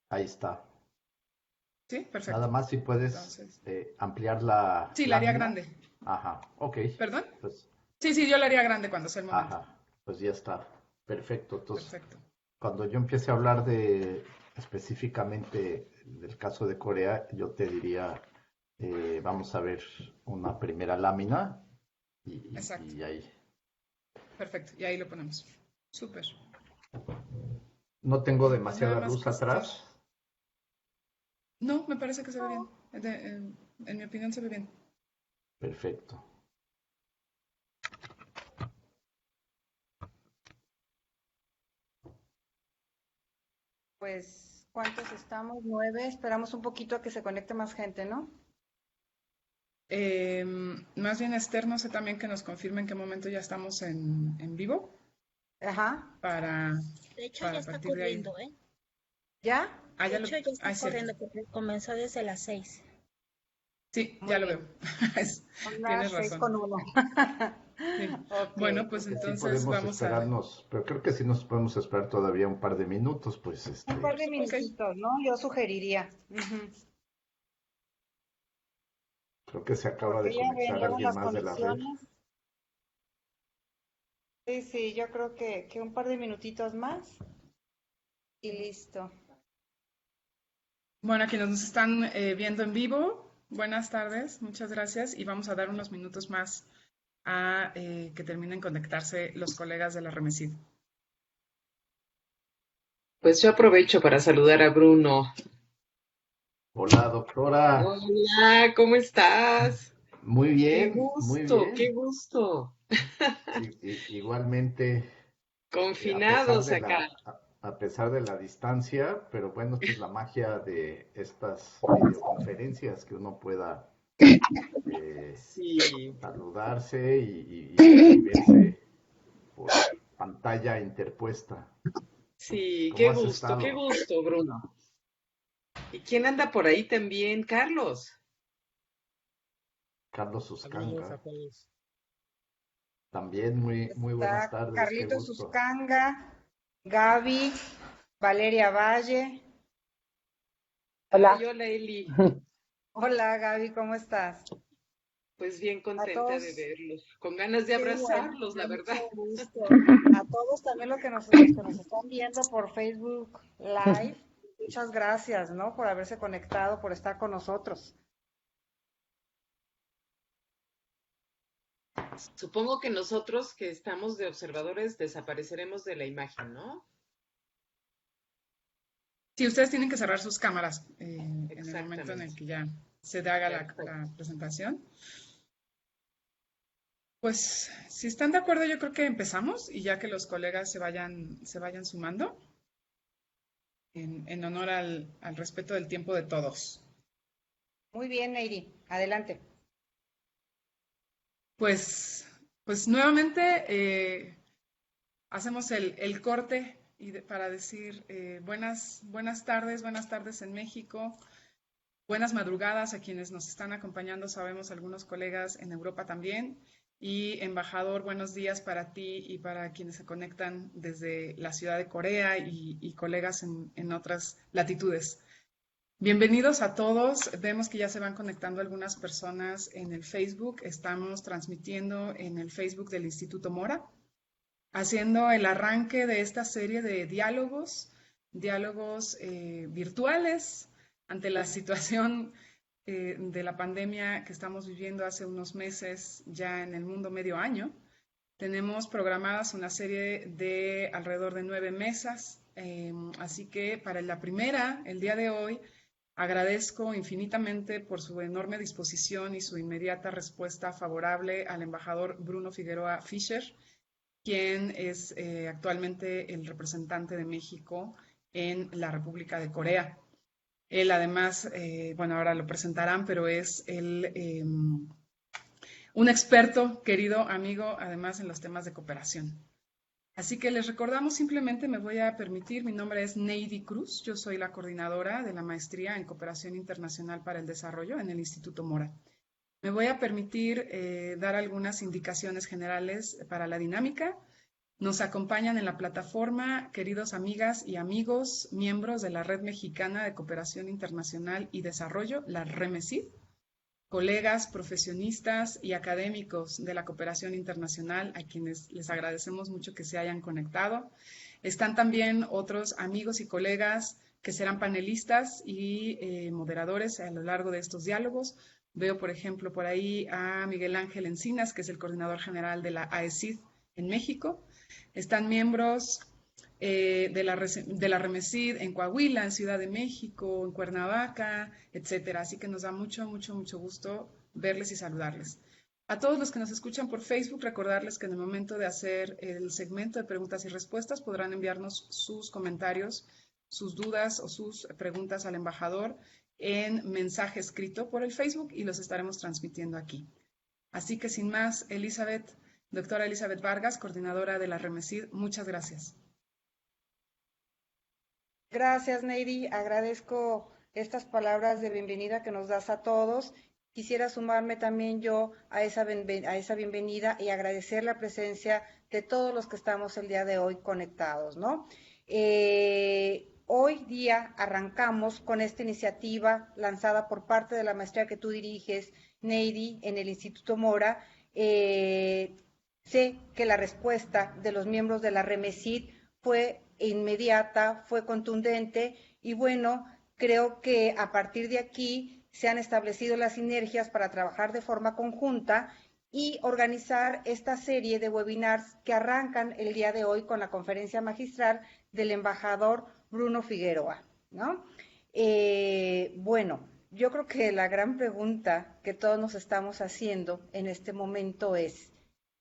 Ahí está. ¿Sí? Nada Perfecto. más si puedes Entonces, ampliar la sí, la haría lámina. grande. Ajá, ok. ¿Perdón? Pues, Sí, sí, yo la haría grande cuando sea el momento. ajá, pues ya está. Perfecto. Entonces, Perfecto. cuando yo empiece a hablar de específicamente del caso de Corea, yo te diría, vamos a ver una primera lámina Exacto. y ahí. Perfecto. Y ahí lo ponemos. Súper. No tengo Y pues nada demasiada más luz que estar. atrás. No, me parece que se ve bien. En mi opinión se ve bien. Perfecto. Pues, ¿cuántos estamos? 9. Esperamos un poquito a que se conecte más gente, ¿no? Más bien, Esther, no sé también que nos confirme en qué momento ya estamos en vivo Ajá. para, De hecho, ya para está partir de ahí. corriendo, ¿eh? ¿Ya? Ah, De ya lo. hecho, ya Ah, está es cierto. corriendo porque comenzó desde las 6. Sí, Muy ya lo veo. bien. Son Tienes las 6 razón. con uno. Sí. Ok. Bueno, pues Creo que sí entonces podemos vamos a. esperarnos, pero creo que sí nos podemos esperar todavía un par de minutos, pues Un par de Ok. minutitos, ¿no? Yo sugeriría. Ujú. creo que se acaba Porque de ya conectar veníamos alguien las más de la red. conexiones. Sí, sí, yo creo que un par de minutitos más y listo. Bueno, a quienes nos están viendo en vivo, buenas tardes, muchas gracias y vamos a dar unos minutos más a que terminen de conectarse los colegas de la Remesid. Pues yo aprovecho para saludar a Bruno. Hola, doctora. Hola, ¿cómo estás? Muy Qué bien, muy gusto, qué bien. gusto. Igualmente, a pesar Confinados de acá. a pesar de la distancia, pero bueno, esta es la magia de estas videoconferencias, que uno pueda eh, Sí, saludarse y verse por pantalla interpuesta. sí, ¿Cómo has estado? qué gusto, Bruno. ¿Y quién anda por ahí también? Carlos. Carlos Saludos a Uscanga. todos. También muy buenas Está tardes, qué Carlitos gusto. Uscanga, Gaby, Valeria Valle. Ay, hola, Eli. Hola Gaby, ¿cómo estás? Pues bien A contenta de todos, verlos, con ganas de qué bueno, abrazarlos, me da la mucho verdad. gusto. A todos también los que nos están viendo por Facebook Live, muchas gracias, ¿no? Por haberse conectado, por estar con nosotros. Supongo que nosotros que estamos de observadores desapareceremos de la imagen, ¿no? Sí, ustedes tienen que cerrar sus cámaras en el momento en el Exactamente. que ya se haga la Perfecto. presentación. Pues si están de acuerdo, yo creo que empezamos y ya que los colegas se vayan sumando en honor al respeto del tiempo de todos. Muy bien, Neiri, adelante. Pues, pues nuevamente hacemos el corte para decir buenas tardes en México, buenas madrugadas a quienes nos están acompañando, sabemos algunos colegas en Europa también. Y embajador, buenos días para ti y para quienes se conectan desde la ciudad de Corea y colegas en otras latitudes. Bienvenidos a todos. Vemos que ya se van conectando algunas personas en el Facebook. Estamos transmitiendo en el Facebook del Instituto Mora, haciendo el arranque de esta serie de diálogos virtuales ante la situación de la pandemia que estamos viviendo hace unos meses ya en el mundo, medio año. Tenemos programadas una serie de alrededor de 9 mesas, así que para la primera, el día de hoy, agradezco infinitamente por su enorme disposición y su inmediata respuesta favorable al embajador Bruno Figueroa Fischer, quien es actualmente el representante de México en la República de Corea. Él además, bueno, ahora lo presentarán, pero es un experto, querido amigo, además en los temas de cooperación. Así que les recordamos, simplemente me voy a permitir, mi nombre es Neidi Cruz, yo soy la coordinadora de la Maestría en Cooperación Internacional para el Desarrollo en el Instituto Mora. Me voy a permitir dar algunas indicaciones generales para la dinámica Nos acompañan en la plataforma queridos amigas y amigos, miembros de la Red Mexicana de Cooperación Internacional y Desarrollo, la REMECID, colegas, profesionistas y académicos de la cooperación internacional, a quienes les agradecemos mucho que se hayan conectado. Están también otros amigos y colegas que serán panelistas y moderadores a lo largo de estos diálogos. Veo, por ejemplo, por ahí a Miguel Ángel Encinas, que es el coordinador general de la AECID en México. Están miembros de la REMECID en Coahuila, en Ciudad de México, en Cuernavaca, etcétera. Así que nos da mucho gusto verles y saludarles. A todos los que nos escuchan por Facebook, recordarles que en el momento de hacer el segmento de preguntas y respuestas podrán enviarnos sus comentarios, sus dudas o sus preguntas al embajador en mensaje escrito por el Facebook y los estaremos transmitiendo aquí. Así que sin más, doctora Elizabeth Vargas, coordinadora de la REMECID, muchas gracias. Gracias, Neidy. Agradezco estas palabras de bienvenida que nos das a todos. Quisiera sumarme también yo a esa bienvenida y agradecer la presencia de todos los que estamos el día de hoy conectados, ¿no? Hoy día arrancamos con esta iniciativa lanzada por parte de la maestría que tú diriges, Neidy, en el Instituto Mora. Sé que la respuesta de los miembros de la REMECID fue inmediata, fue contundente y bueno, creo que a partir de aquí se han establecido las sinergias para trabajar de forma conjunta y organizar esta serie de webinars que arrancan el día de hoy con la conferencia magistral del embajador Bruno Figueroa, ¿no? Bueno, yo creo que la gran pregunta que todos nos estamos haciendo en este momento es,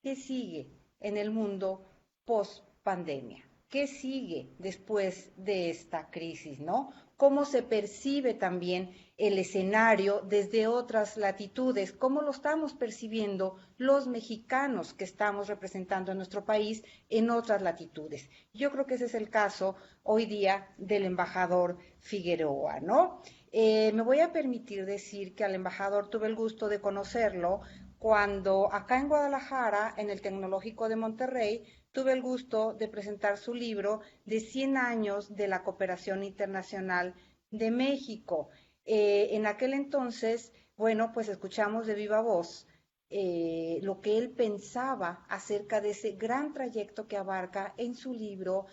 ¿qué sigue en el mundo post-pandemia? ¿Qué sigue después de esta crisis, no? ¿Cómo se percibe también el escenario desde otras latitudes? ¿Cómo lo estamos percibiendo los mexicanos que estamos representando a nuestro país en otras latitudes? Yo creo que ese es el caso hoy día del embajador Figueroa, ¿no? Me voy a permitir decir que al embajador tuve el gusto de conocerlo cuando acá en Guadalajara, en el Tecnológico de Monterrey, tuve el gusto de presentar su libro de 100 años de la cooperación internacional de México. En aquel entonces, bueno, pues escuchamos de viva voz lo que él pensaba acerca de ese gran trayecto que abarca en su libro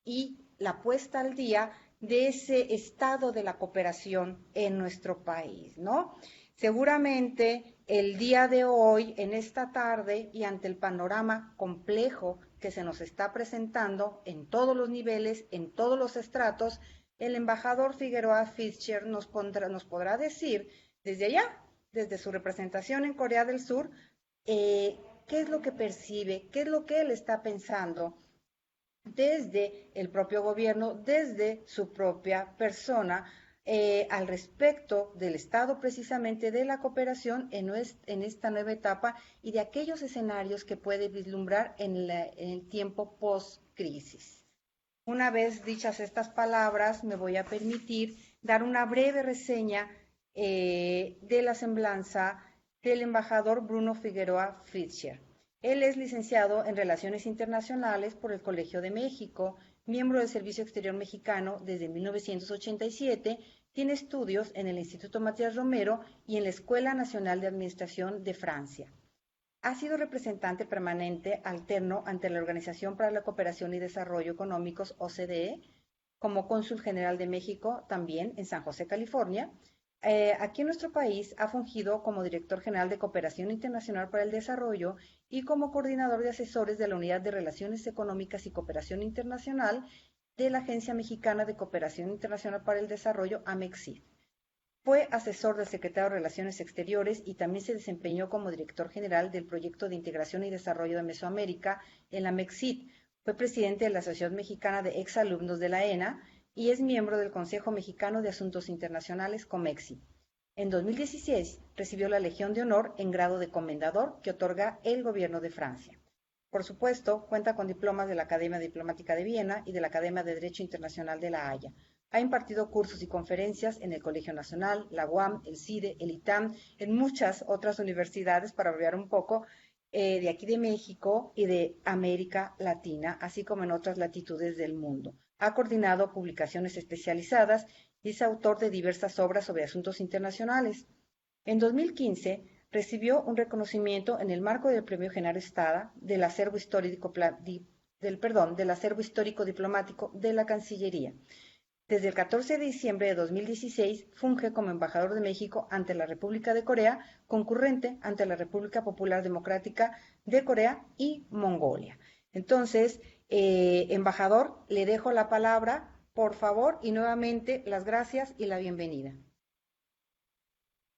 y la puesta al día de ese estado de la cooperación en nuestro país, ¿no? Seguramente el día de hoy, en esta tarde y ante el panorama complejo que se nos está presentando en todos los niveles, en todos los estratos, el embajador Figueroa Fischer nos podrá decir desde allá, desde su representación en Corea del Sur, qué es lo que percibe, qué es lo que él está pensando desde el propio gobierno, desde su propia persona, al respecto del estado precisamente de la cooperación en esta nueva etapa y de aquellos escenarios que puede vislumbrar en el tiempo post-crisis. Una vez dichas estas palabras, me voy a permitir dar una breve reseña de la semblanza del embajador Bruno Figueroa Fischer. Él es licenciado en Relaciones Internacionales por el Colegio de México, miembro del Servicio Exterior Mexicano desde 1987, tiene estudios en el Instituto Matías Romero y en la Escuela Nacional de Administración de Francia. Ha sido representante permanente alterno ante la Organización para la Cooperación y Desarrollo Económicos, OCDE, como cónsul general de México también en San José, California. Aquí en nuestro país ha fungido como director general de Cooperación Internacional para el Desarrollo y como coordinador de asesores de la Unidad de Relaciones Económicas y Cooperación Internacional de la Agencia Mexicana de Cooperación Internacional para el Desarrollo, AMEXID. Fue asesor del secretario de Relaciones Exteriores y también se desempeñó como director general del Proyecto de Integración y Desarrollo de Mesoamérica en la AMEXID. Fue presidente de la Asociación Mexicana de Exalumnos de la ENA y es miembro del Consejo Mexicano de Asuntos Internacionales, COMEXI. En 2016 recibió la Legión de Honor en grado de comendador que otorga el gobierno de Francia. Por supuesto, cuenta con diplomas de la Academia Diplomática de Viena y de la Academia de Derecho Internacional de La Haya. Ha impartido cursos y conferencias en el Colegio Nacional, la UAM, el CIDE, el ITAM, en muchas otras universidades, para abreviar un poco, de aquí de México y de América Latina, así como en otras latitudes del mundo. Ha coordinado publicaciones especializadas y es autor de diversas obras sobre asuntos internacionales. En 2015 recibió un reconocimiento en el marco del Premio Genaro Estada del acervo histórico, del acervo histórico diplomático de la Cancillería. Desde el 14 de diciembre de 2016 funge como embajador de México ante la República de Corea, concurrente ante la República Popular Democrática de Corea y Mongolia. Entonces, embajador, le dejo la palabra, por favor, y nuevamente las gracias y la bienvenida.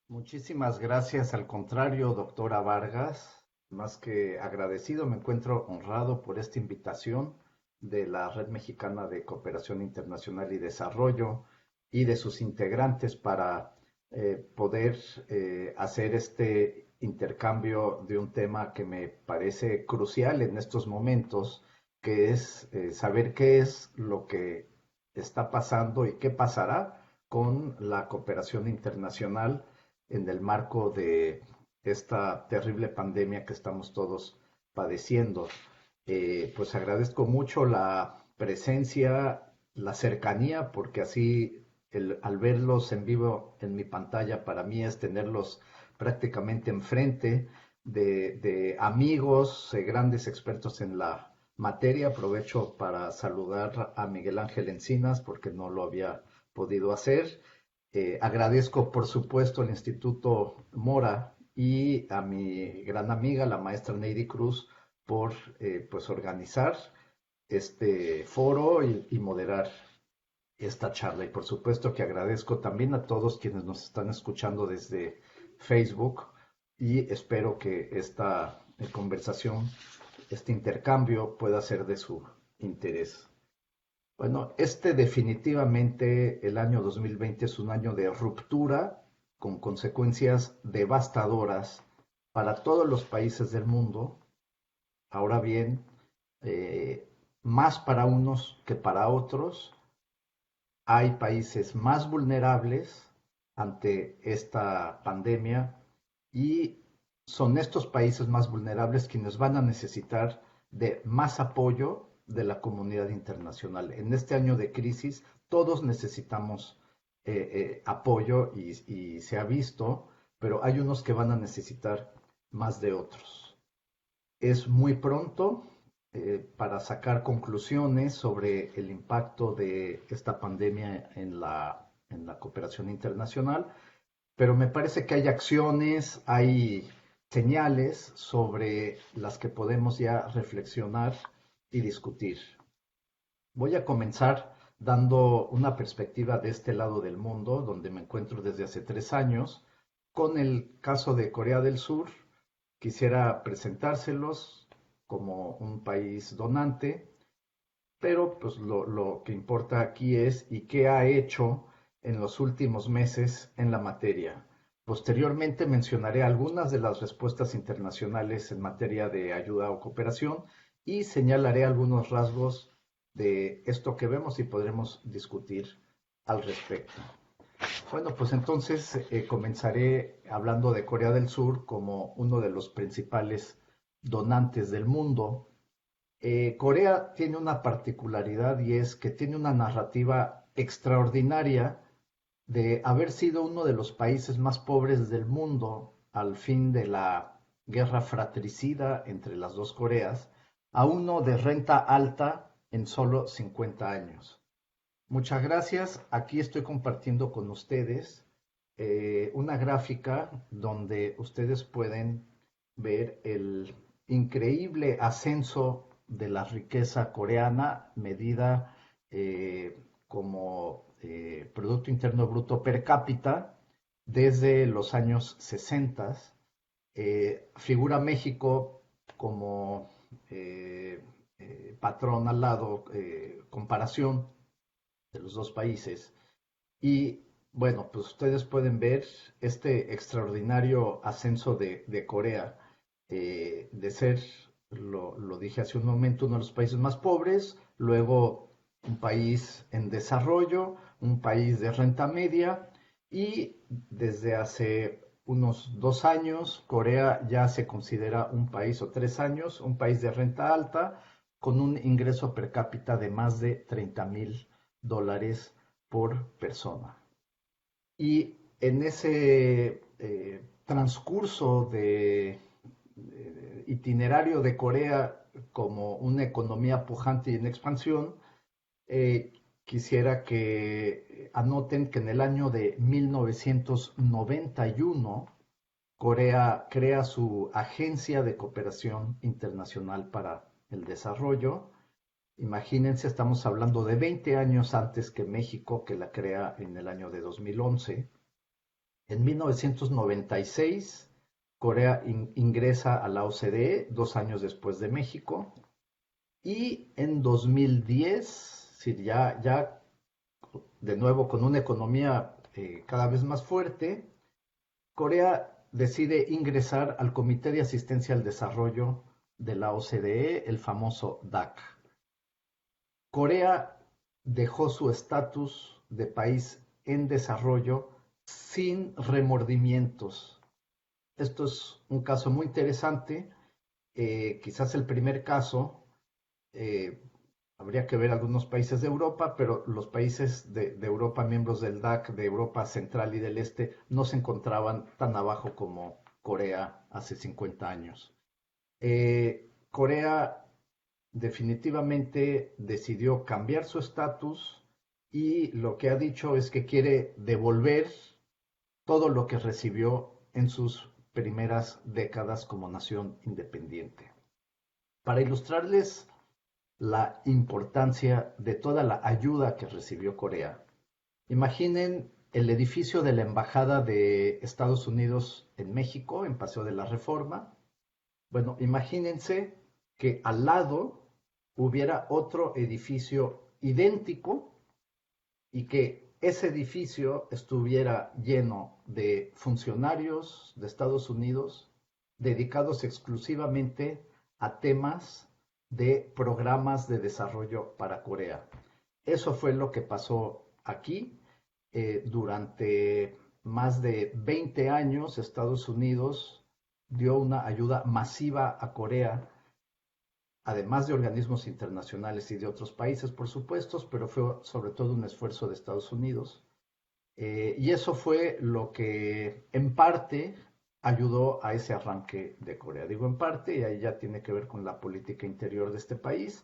Muchísimas gracias, al contrario, doctora Vargas, más que agradecido, me encuentro honrado por esta invitación de la Red Mexicana de Cooperación Internacional y Desarrollo y de sus integrantes para poder hacer este intercambio de un tema que me parece crucial en estos momentos, que es saber qué es lo que está pasando y qué pasará con la cooperación internacional en el marco de esta terrible pandemia que estamos todos padeciendo. Pues agradezco mucho la presencia, la cercanía, porque así al verlos en vivo en mi pantalla, para mí es tenerlos prácticamente enfrente de amigos, grandes expertos en la materia. Aprovecho para saludar a Miguel Ángel Encinas, porque no lo había podido hacer. Agradezco, por supuesto, al Instituto Mora y a mi gran amiga, la maestra Neidy Cruz, por pues organizar este foro y moderar esta charla. Y por supuesto que agradezco también a todos quienes nos están escuchando desde Facebook y espero que esta conversación, este intercambio pueda ser de su interés. Bueno, definitivamente el año 2020 es un año de ruptura con consecuencias devastadoras para todos los países del mundo. Ahora bien, más para unos que para otros, hay países más vulnerables ante esta pandemia y son estos países más vulnerables quienes van a necesitar de más apoyo de la comunidad internacional. En este año de crisis todos necesitamos apoyo y se ha visto, pero hay unos que van a necesitar más de otros. Es muy pronto para sacar conclusiones sobre el impacto de esta pandemia en la cooperación internacional, pero me parece que hay acciones, hay señales sobre las que podemos ya reflexionar y discutir. Voy a comenzar dando una perspectiva de este lado del mundo, donde me encuentro desde hace 3 años, con el caso de Corea del Sur. Quisiera presentárselos como un país donante, pero pues lo que importa aquí es y qué ha hecho en los últimos meses en la materia. Posteriormente mencionaré algunas de las respuestas internacionales en materia de ayuda o cooperación y señalaré algunos rasgos de esto que vemos y podremos discutir al respecto. Bueno, pues entonces comenzaré hablando de Corea del Sur como uno de los principales donantes del mundo. Corea tiene una particularidad y es que tiene una narrativa extraordinaria de haber sido uno de los países más pobres del mundo al fin de la guerra fratricida entre las dos Coreas, a uno de renta alta en solo 50 años. Muchas gracias. Aquí estoy compartiendo con ustedes una gráfica donde ustedes pueden ver el increíble ascenso de la riqueza coreana medida como Producto Interno Bruto per cápita desde los años 60. Figura México como patrón al lado, comparación de los dos países. Y bueno, pues ustedes pueden ver este extraordinario ascenso de Corea, de ser, lo dije hace un momento, uno de los países más pobres, luego un país en desarrollo, un país de renta media y desde hace unos 2 años, Corea ya se considera un país, o 3 años, un país de renta alta, con un ingreso per cápita de más de $30,000 por persona. Y en ese transcurso de itinerario de Corea como una economía pujante y en expansión, quisiera que anoten que en el año de 1991 Corea crea su Agencia de Cooperación Internacional para el Desarrollo. Imagínense, estamos hablando de 20 años antes que México, que la crea en el año de 2011. En 1996, Corea ingresa a la OCDE, 2 años después de México. Y en 2010, ya de nuevo con una economía cada vez más fuerte, Corea decide ingresar al Comité de Asistencia al Desarrollo de la OCDE, el famoso DAC. Corea dejó su estatus de país en desarrollo sin remordimientos. Esto es un caso muy interesante, quizás el primer caso. Habría que ver algunos países de Europa, pero los países de Europa, miembros del DAC, de Europa Central y del Este, no se encontraban tan abajo como Corea hace 50 años. Corea definitivamente decidió cambiar su estatus y lo que ha dicho es que quiere devolver todo lo que recibió en sus primeras décadas como nación independiente. Para ilustrarles la importancia de toda la ayuda que recibió Corea, imaginen el edificio de la Embajada de Estados Unidos en México, en Paseo de la Reforma. Bueno, imagínense que al lado hubiera otro edificio idéntico y que ese edificio estuviera lleno de funcionarios de Estados Unidos dedicados exclusivamente a temas de programas de desarrollo para Corea. Eso fue lo que pasó aquí. Durante más de 20 años Estados Unidos dio una ayuda masiva a Corea, además de organismos internacionales y de otros países, por supuesto, pero fue sobre todo un esfuerzo de Estados Unidos. Y eso fue lo que en parte ayudó a ese arranque de Corea. Digo en parte, y ahí ya tiene que ver con la política interior de este país,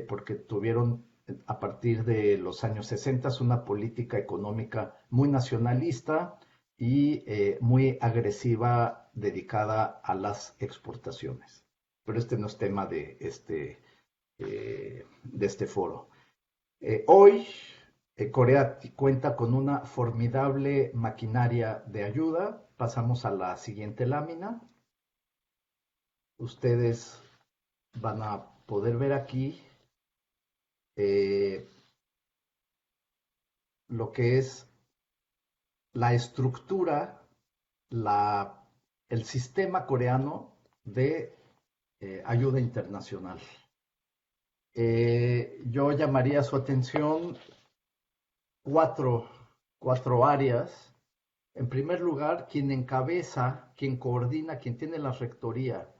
porque tuvieron a partir de los años 60 una política económica muy nacionalista y muy agresiva dedicada a las exportaciones. Pero este no es tema de este foro. Hoy Corea cuenta con una formidable maquinaria de ayuda. Pasamos a la siguiente lámina. Ustedes van a poder ver aquí lo que es la estructura, el sistema coreano de ayuda internacional. Yo llamaría su atención cuatro áreas. En primer lugar, quien encabeza, quien coordina, quien tiene la rectoría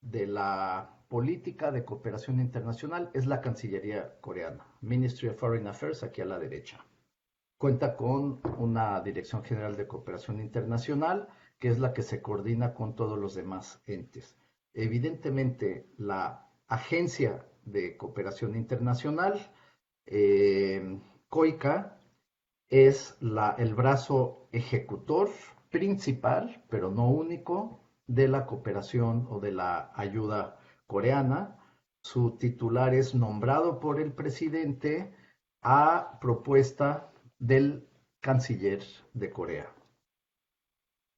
de la política de cooperación internacional es la Cancillería coreana, Ministry of Foreign Affairs, aquí a la derecha. Cuenta con una Dirección General de Cooperación Internacional, que es la que se coordina con todos los demás entes. Evidentemente, la Agencia de Cooperación Internacional, COICA, es el brazo ejecutor principal, pero no único, de la cooperación o de la ayuda coreana. Su titular es nombrado por el presidente a propuesta del canciller de Corea.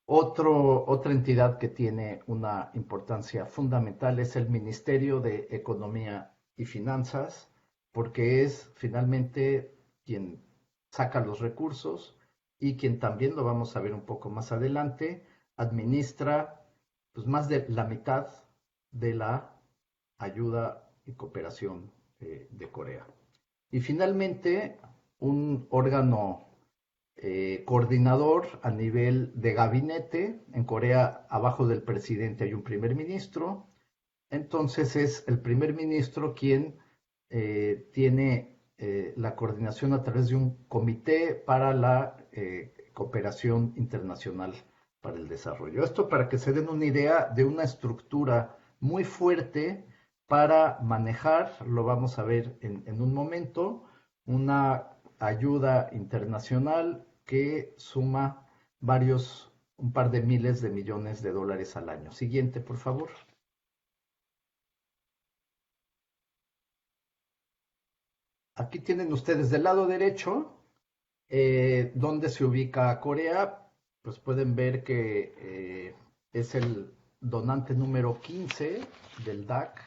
Otra entidad que tiene una importancia fundamental es el Ministerio de Economía y Finanzas, porque es finalmente quien saca los recursos y quien también, lo vamos a ver un poco más adelante, administra pues, más de la mitad de la ayuda y cooperación de Corea. Y finalmente, un órgano coordinador a nivel de gabinete. En Corea, abajo del presidente hay un primer ministro. Entonces es el primer ministro quien tiene la coordinación a través de un comité para la cooperación internacional para el desarrollo. Esto para que se den una idea de una estructura muy fuerte para manejar, lo vamos a ver en un momento, una ayuda internacional que suma un par de miles de millones de dólares al año. Siguiente, por favor. Aquí tienen ustedes del lado derecho dónde se ubica Corea. Pues pueden ver que es el donante número 15 del DAC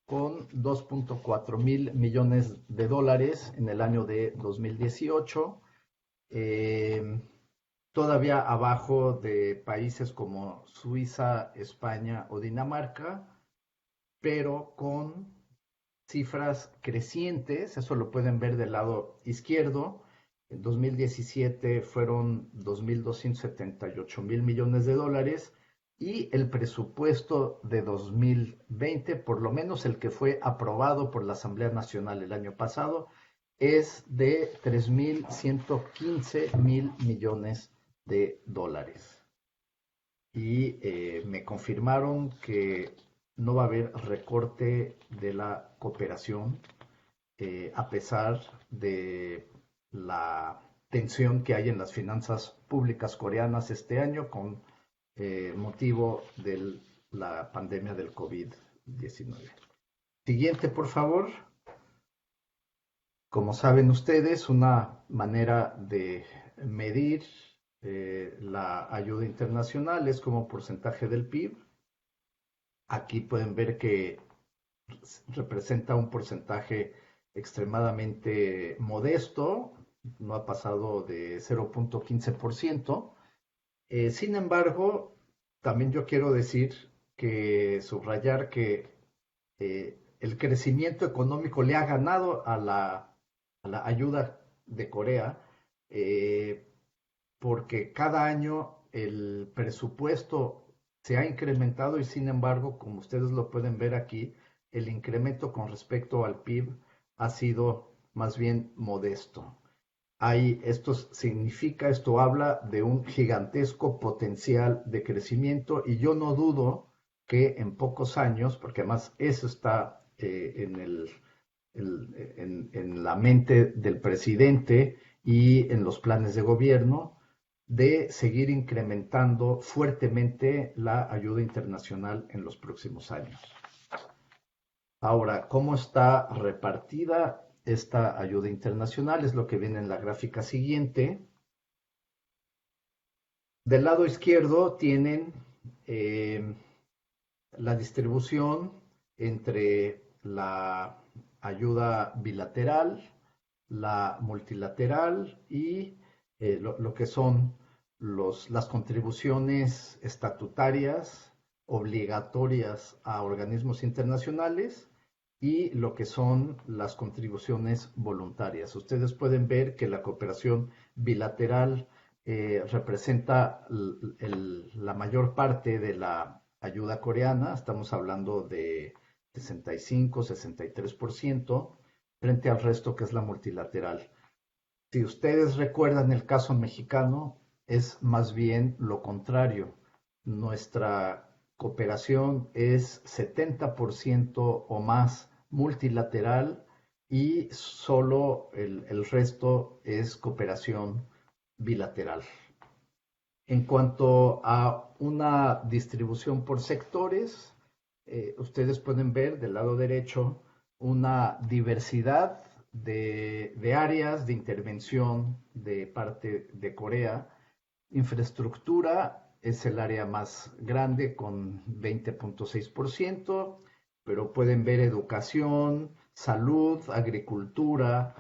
con 2.4 mil millones de dólares en el año de 2018. Todavía abajo de países como Suiza, España o Dinamarca, pero con cifras crecientes. Eso lo pueden ver del lado izquierdo. En 2017 fueron 2.278 mil millones de dólares y el presupuesto de 2020, por lo menos el que fue aprobado por la Asamblea Nacional el año pasado, es de 3.115 mil millones de dólares. Y me confirmaron que no va a haber recorte de la cooperación, a pesar de la tensión que hay en las finanzas públicas coreanas este año con motivo de la pandemia del COVID-19. Siguiente, por favor. Como saben ustedes, una manera de medir la ayuda internacional es como porcentaje del PIB. Aquí pueden ver que representa un porcentaje extremadamente modesto, no ha pasado de 0.15%. Sin embargo, también yo quiero subrayar que el crecimiento económico le ha ganado a la ayuda de Corea, porque cada año el presupuesto se ha incrementado y sin embargo, como ustedes lo pueden ver aquí, el incremento con respecto al PIB ha sido más bien modesto. Esto habla de un gigantesco potencial de crecimiento y yo no dudo que en pocos años, porque además eso está en la mente del presidente y en los planes de gobierno, de seguir incrementando fuertemente la ayuda internacional en los próximos años. Ahora, ¿cómo está repartida esta ayuda internacional? Es lo que viene en la gráfica siguiente. Del lado izquierdo tienen la distribución entre la ayuda bilateral, la multilateral y lo que son las contribuciones estatutarias obligatorias a organismos internacionales y lo que son las contribuciones voluntarias. Ustedes pueden ver que la cooperación bilateral representa la mayor parte de la ayuda coreana. Estamos hablando de 65-63%, frente al resto que es la multilateral. Si ustedes recuerdan el caso mexicano, es más bien lo contrario. Nuestra cooperación es 70% o más multilateral y solo el resto es cooperación bilateral. En cuanto a una distribución por sectores, ustedes pueden ver del lado derecho una diversidad de áreas de intervención de parte de Corea. Infraestructura es el área más grande con 20.6%, pero pueden ver educación, salud, agricultura,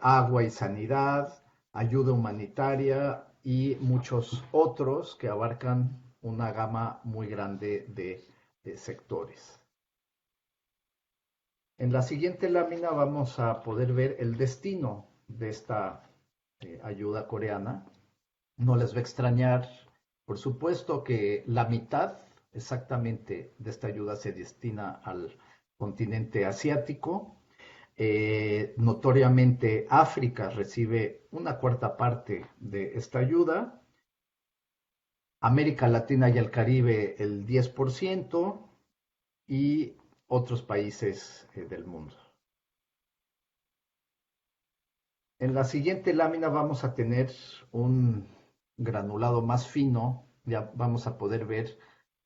agua y sanidad, ayuda humanitaria y muchos otros que abarcan una gama muy grande de sectores. En la siguiente lámina vamos a poder ver el destino de esta ayuda coreana. No les va a extrañar, por supuesto, que la mitad exactamente de esta ayuda se destina al continente asiático. Notoriamente África recibe una cuarta parte de esta ayuda, América Latina y el Caribe el 10% y otros países del mundo. En la siguiente lámina vamos a tener un granulado más fino, ya vamos a poder ver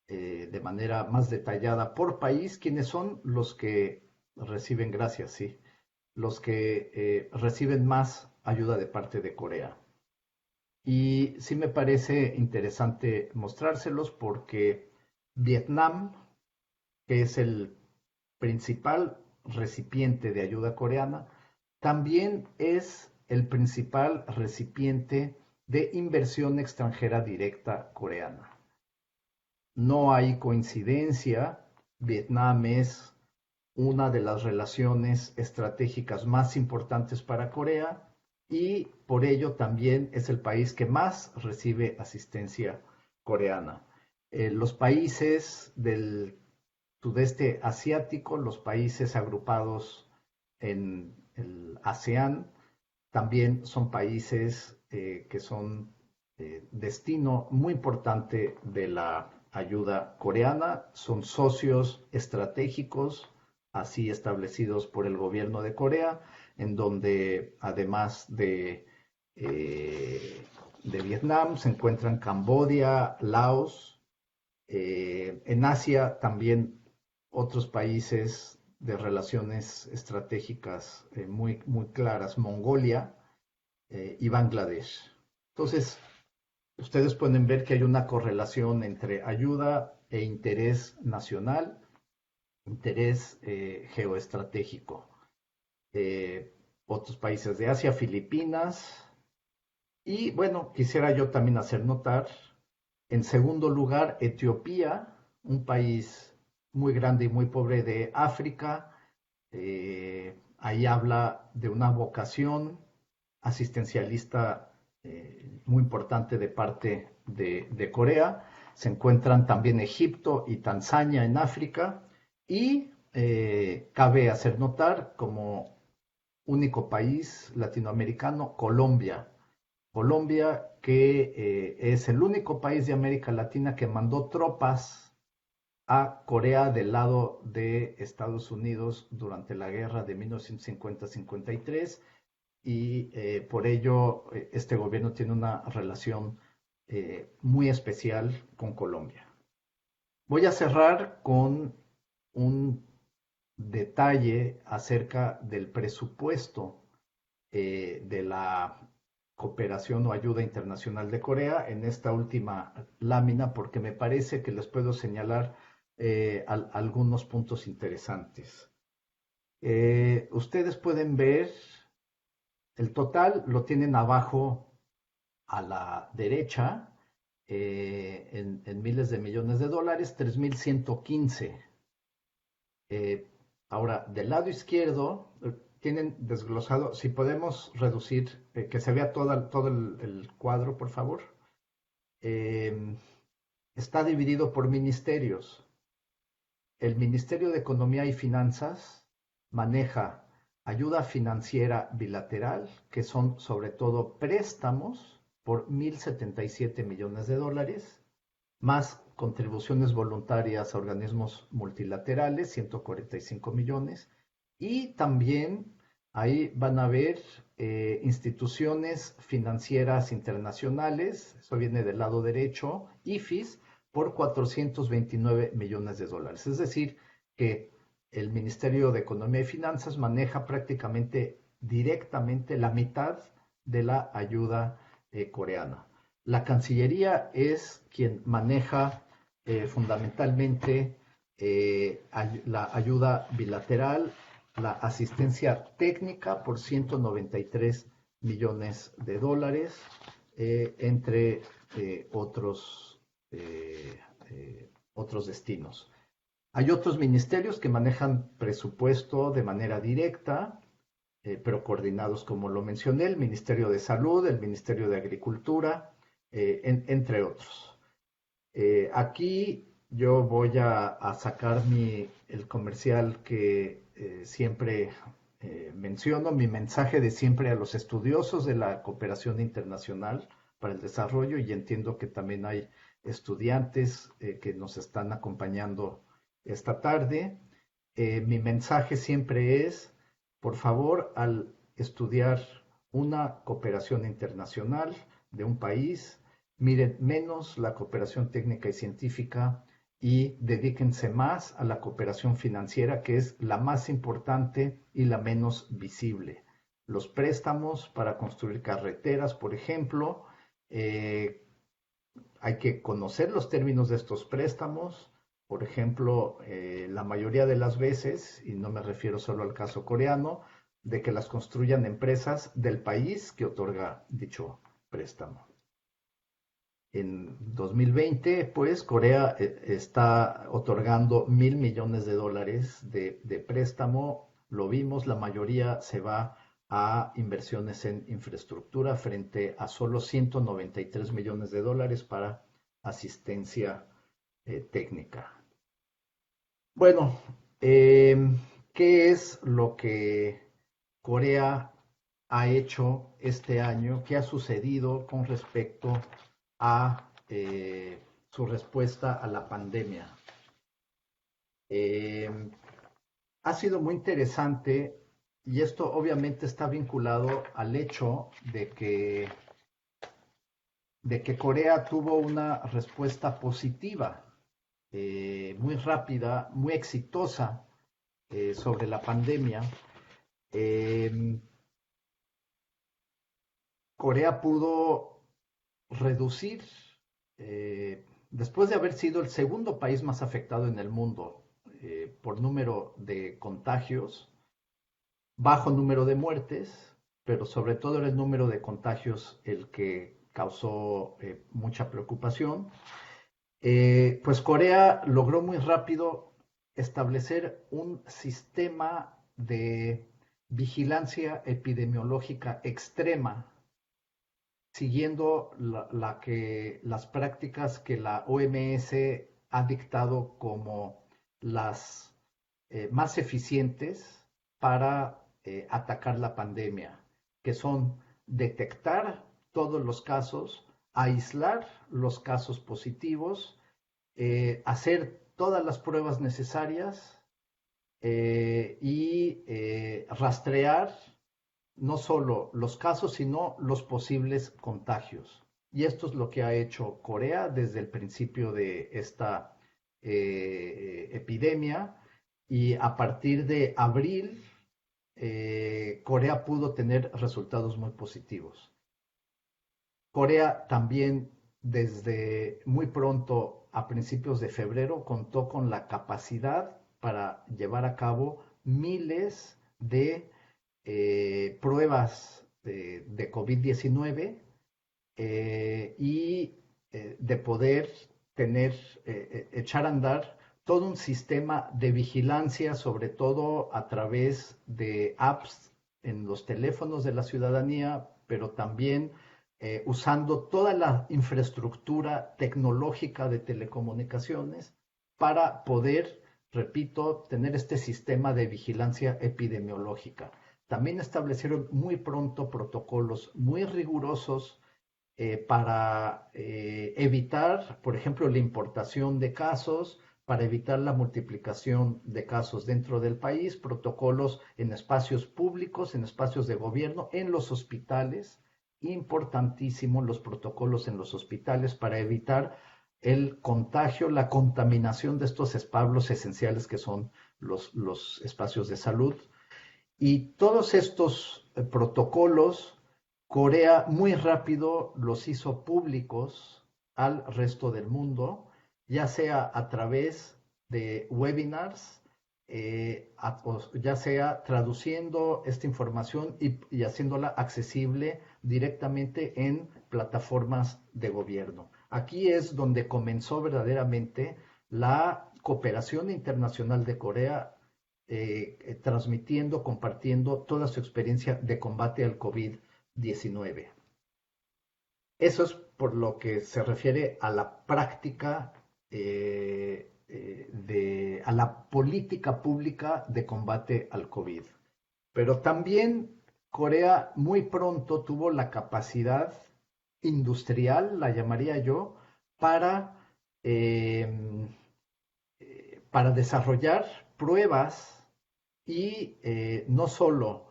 de manera más detallada por país quiénes son los que reciben, gracias, sí, los que reciben más ayuda de parte de Corea. Y sí me parece interesante mostrárselos porque Vietnam, que es el principal recipiente de ayuda coreana, también es el principal recipiente de inversión extranjera directa coreana. No hay coincidencia, Vietnam es una de las relaciones estratégicas más importantes para Corea y por ello también es el país que más recibe asistencia coreana. Los países del sudeste asiático, los países agrupados en el ASEAN, también son países que son destino muy importante de la ayuda coreana, son socios estratégicos así establecidos por el gobierno de Corea, en donde además de Vietnam se encuentran Camboya, Laos, en Asia también otros países de relaciones estratégicas muy, muy claras, Mongolia y Bangladesh. Entonces, ustedes pueden ver que hay una correlación entre ayuda e interés nacional, interés geoestratégico. Otros países de Asia, Filipinas, y bueno, quisiera yo también hacer notar, en segundo lugar, Etiopía, un país muy grande y muy pobre de África. Ahí habla de una vocación asistencialista muy importante de parte de Corea. Se encuentran también Egipto y Tanzania en África. Y cabe hacer notar como único país latinoamericano, Colombia. Colombia, que es el único país de América Latina que mandó tropas a Corea del lado de Estados Unidos durante la guerra de 1950-53 y por ello este gobierno tiene una relación muy especial con Colombia. Voy a cerrar con un detalle acerca del presupuesto de la cooperación o ayuda internacional de Corea en esta última lámina porque me parece que les puedo señalar algunos puntos interesantes. Ustedes pueden ver el total, lo tienen abajo a la derecha en miles de millones de dólares, 3.115. Ahora, del lado izquierdo tienen desglosado, si podemos reducir, que se vea todo el cuadro, por favor. Está dividido por ministerios. El Ministerio de Economía y Finanzas maneja ayuda financiera bilateral, que son sobre todo préstamos por 1.077 millones de dólares, más contribuciones voluntarias a organismos multilaterales, 145 millones, y también ahí van a ver instituciones financieras internacionales, eso viene del lado derecho, IFIs, por 429 millones de dólares. Es decir, que el Ministerio de Economía y Finanzas maneja prácticamente directamente la mitad de la ayuda coreana. La Cancillería es quien maneja fundamentalmente la ayuda bilateral, la asistencia técnica por 193 millones de dólares, entre otros destinos. Hay otros ministerios que manejan presupuesto de manera directa, pero coordinados, como lo mencioné, el Ministerio de Salud, el Ministerio de Agricultura, entre otros. Aquí yo voy a sacar el comercial que siempre menciono, mi mensaje de siempre a los estudiosos de la cooperación internacional para el desarrollo, y entiendo que también hay estudiantes que nos están acompañando esta tarde. Mi mensaje siempre es, por favor, al estudiar una cooperación internacional de un país, miren menos la cooperación técnica y científica y dedíquense más a la cooperación financiera, que es la más importante y la menos visible. Los préstamos para construir carreteras, por ejemplo, hay que conocer los términos de estos préstamos. Por ejemplo, la mayoría de las veces, y no me refiero solo al caso coreano, de que las construyan empresas del país que otorga dicho préstamo. En 2020, pues, Corea está otorgando $1,000 millones de préstamo. Lo vimos, la mayoría se va a inversiones en infraestructura frente a solo $193 millones para asistencia técnica. Bueno, ¿qué es lo que Corea ha hecho este año? ¿Qué ha sucedido con respecto a su respuesta a la pandemia? Ha sido muy interesante, y esto obviamente está vinculado al hecho de que Corea tuvo una respuesta positiva, muy rápida, muy exitosa sobre la pandemia. Corea pudo reducir, después de haber sido el segundo país más afectado en el mundo por número de contagios, bajo número de muertes, pero sobre todo era el número de contagios el que causó mucha preocupación. Pues Corea logró muy rápido establecer un sistema de vigilancia epidemiológica extrema, siguiendo las prácticas que la OMS ha dictado como las más eficientes para atacar la pandemia, que son detectar todos los casos, aislar los casos positivos, hacer todas las pruebas necesarias y rastrear no solo los casos, sino los posibles contagios. Y esto es lo que ha hecho Corea desde el principio de esta epidemia, y a partir de abril Corea pudo tener resultados muy positivos. Corea también desde muy pronto, a principios de febrero, contó con la capacidad para llevar a cabo miles de pruebas de COVID-19 y de poder echar a andar todo un sistema de vigilancia, sobre todo a través de apps en los teléfonos de la ciudadanía, pero también usando toda la infraestructura tecnológica de telecomunicaciones para poder, repito, tener este sistema de vigilancia epidemiológica. También establecieron muy pronto protocolos muy rigurosos para evitar, por ejemplo, la importación de casos, para evitar la multiplicación de casos dentro del país, protocolos en espacios públicos, en espacios de gobierno, en los hospitales. Importantísimo los protocolos en los hospitales para evitar el contagio, la contaminación de estos establos esenciales que son los espacios de salud. Y todos estos protocolos, Corea muy rápido los hizo públicos al resto del mundo, ya sea a través de webinars, ya sea traduciendo esta información y haciéndola accesible directamente en plataformas de gobierno. Aquí es donde comenzó verdaderamente la cooperación internacional de Corea transmitiendo, compartiendo toda su experiencia de combate al COVID-19. Eso es por lo que se refiere a la práctica, a la política pública de combate al COVID. Pero también Corea muy pronto tuvo la capacidad industrial, la llamaría yo, para, eh, para desarrollar pruebas y no solo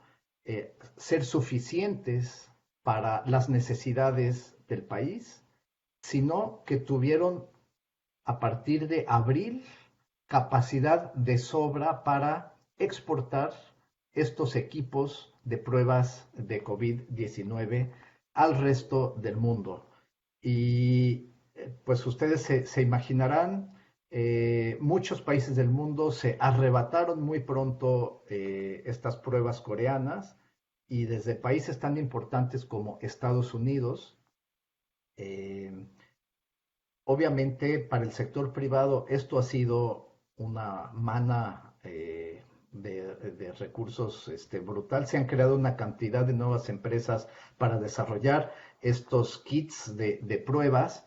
ser suficientes para las necesidades del país, sino que tuvieron a partir de abril capacidad de sobra para exportar estos equipos de pruebas de COVID-19 al resto del mundo. Y pues ustedes se imaginarán, muchos países del mundo se arrebataron muy pronto estas pruebas coreanas y desde países tan importantes como Estados Unidos, eh, obviamente para el sector privado esto ha sido una mana de recursos brutal. Se han creado una cantidad de nuevas empresas para desarrollar estos kits de pruebas,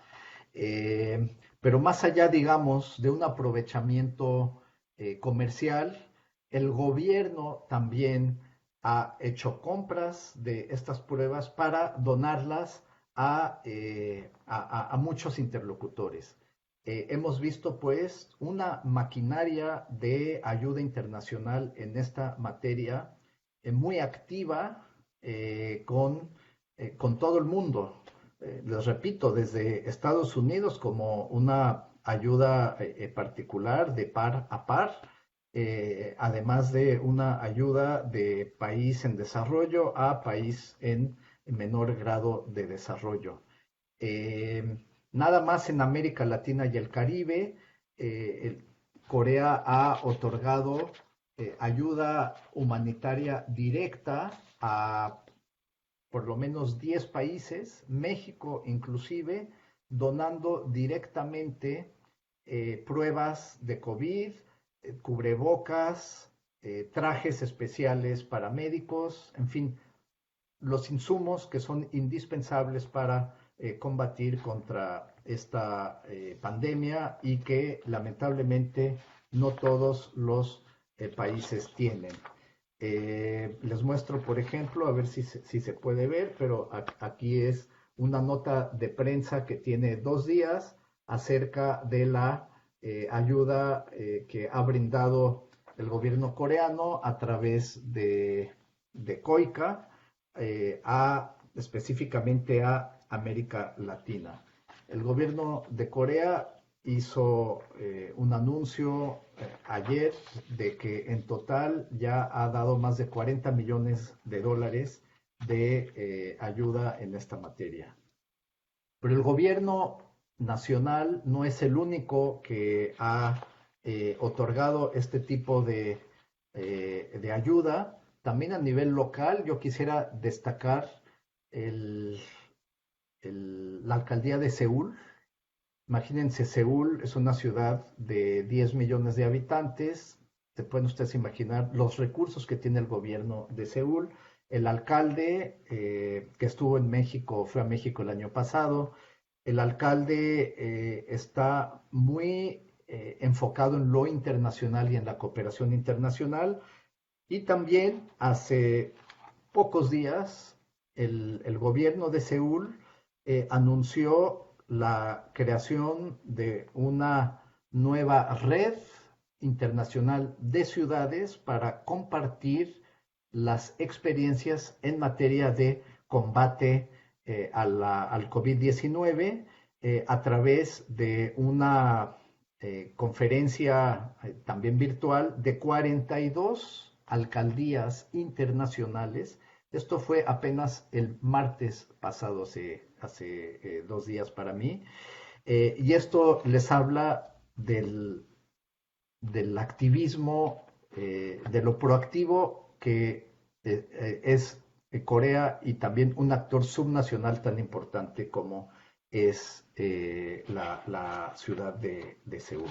pero más allá, digamos, de un aprovechamiento comercial, el gobierno también ha hecho compras de estas pruebas para donarlas a muchos interlocutores. Hemos visto pues una maquinaria de ayuda internacional en esta materia muy activa con todo el mundo. Les repito, desde Estados Unidos como una ayuda particular de par a par, además de una ayuda de país en desarrollo a país en menor grado de desarrollo. Nada más en América Latina y el Caribe, Corea ha otorgado ayuda humanitaria directa a por lo menos 10 países, México inclusive, donando directamente pruebas de COVID, cubrebocas, trajes especiales para médicos, en fin, los insumos que son indispensables para combatir contra esta pandemia y que lamentablemente no todos los países tienen. Les muestro, por ejemplo, a ver si se puede ver, pero aquí es una nota de prensa que tiene 2 días acerca de la ayuda que ha brindado el gobierno coreano a través de COICA, específicamente a América Latina. El gobierno de Corea hizo un anuncio ayer de que en total ya ha dado más de 40 millones de dólares de ayuda en esta materia. Pero el gobierno nacional no es el único que ha otorgado este tipo de ayuda. También a nivel local yo quisiera destacar la alcaldía de Seúl. Imagínense, Seúl es una ciudad de 10 millones de habitantes. Se pueden ustedes imaginar los recursos que tiene el gobierno de Seúl. El alcalde que estuvo en México, fue a México el año pasado. El alcalde está muy enfocado en lo internacional y en la cooperación internacional. Y también hace pocos días el gobierno de Seúl anunció la creación de una nueva red internacional de ciudades para compartir las experiencias en materia de combate al COVID-19 a través de una conferencia también virtual de 42 alcaldías internacionales. Esto fue apenas el martes pasado, hace 2 días para mí. Y esto les habla del activismo, de lo proactivo que es Corea y también un actor subnacional tan importante como es la ciudad de Seúl.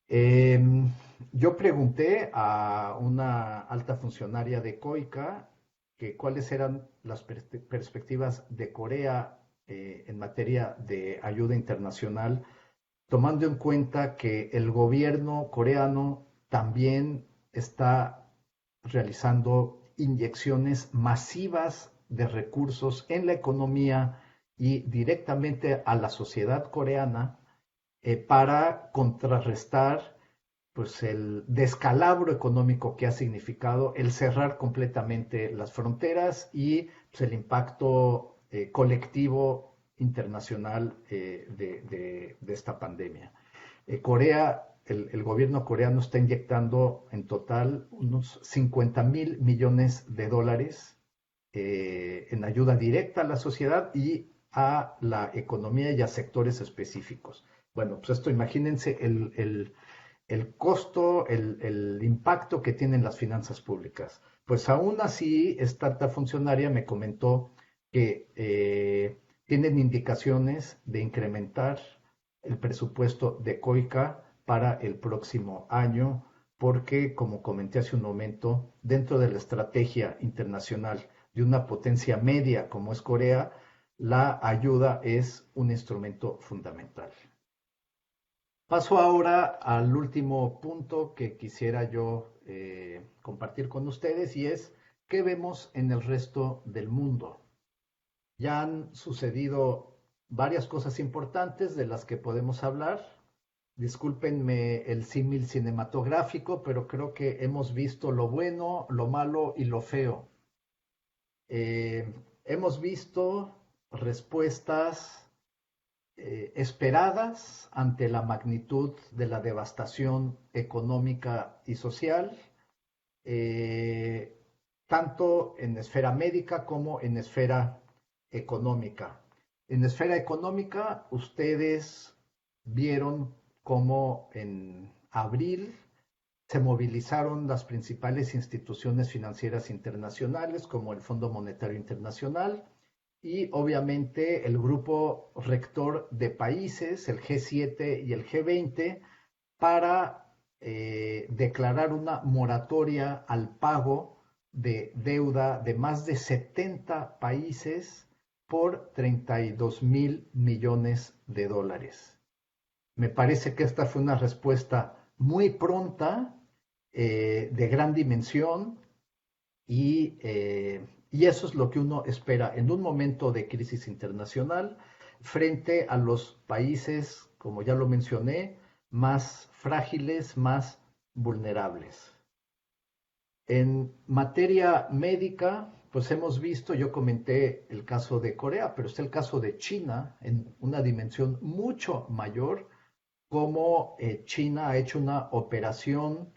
Yo pregunté a una alta funcionaria de COICA que cuáles eran las perspectivas de Corea en materia de ayuda internacional, tomando en cuenta que el gobierno coreano también está realizando inyecciones masivas de recursos en la economía y directamente a la sociedad coreana para contrarrestar pues el descalabro económico que ha significado el cerrar completamente las fronteras y pues, el impacto colectivo internacional de esta pandemia. El gobierno coreano está inyectando en total unos 50.000 millones de dólares en ayuda directa a la sociedad y a la economía y a sectores específicos. Bueno, pues esto imagínense el costo, el impacto que tienen las finanzas públicas. Pues aún así, esta alta funcionaria me comentó que tienen indicaciones de incrementar el presupuesto de COICA para el próximo año, porque, como comenté hace un momento, dentro de la estrategia internacional de una potencia media como es Corea, la ayuda es un instrumento fundamental. Paso ahora al último punto que quisiera yo compartir con ustedes y es qué vemos en el resto del mundo. Ya han sucedido varias cosas importantes de las que podemos hablar. Discúlpenme el símil cinematográfico, pero creo que hemos visto lo bueno, lo malo y lo feo. Hemos visto respuestas esperadas ante la magnitud de la devastación económica y social, eh, tanto en esfera médica como en esfera económica. En esfera económica, ustedes vieron cómo en abril se movilizaron las principales instituciones financieras internacionales, como el Fondo Monetario Internacional, y obviamente el grupo rector de países, el G7 y el G20, para declarar una moratoria al pago de deuda de más de 70 países por 32.000 millones de dólares. Me parece que esta fue una respuesta muy pronta, de gran dimensión, y eso es lo que uno espera en un momento de crisis internacional frente a los países, como ya lo mencioné, más frágiles, más vulnerables. En materia médica, pues hemos visto, yo comenté el caso de Corea, pero está el caso de China en una dimensión mucho mayor, cómo China ha hecho una operación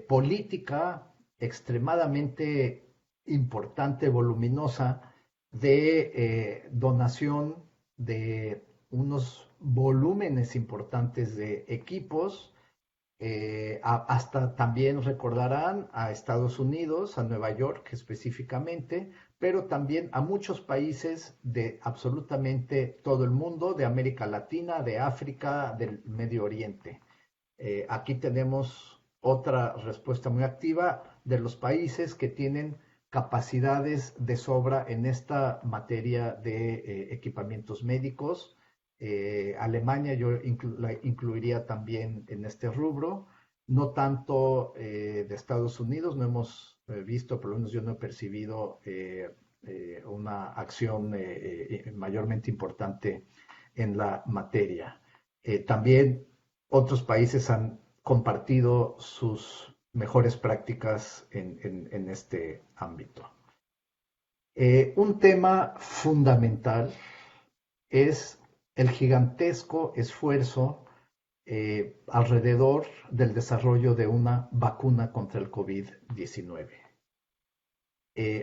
política extremadamente importante, voluminosa, de donación de unos volúmenes importantes de equipos, hasta también recordarán a Estados Unidos, a Nueva York específicamente, pero también a muchos países de absolutamente todo el mundo, de América Latina, de África, del Medio Oriente. Aquí tenemos otra respuesta muy activa de los países que tienen capacidades de sobra en esta materia de equipamientos médicos. Alemania yo la incluiría también en este rubro, no tanto de Estados Unidos, no hemos visto, por lo menos yo no he percibido una acción mayormente importante en la materia. También otros países han compartido sus mejores prácticas en este ámbito. Un tema fundamental es el gigantesco esfuerzo alrededor del desarrollo de una vacuna contra el COVID-19.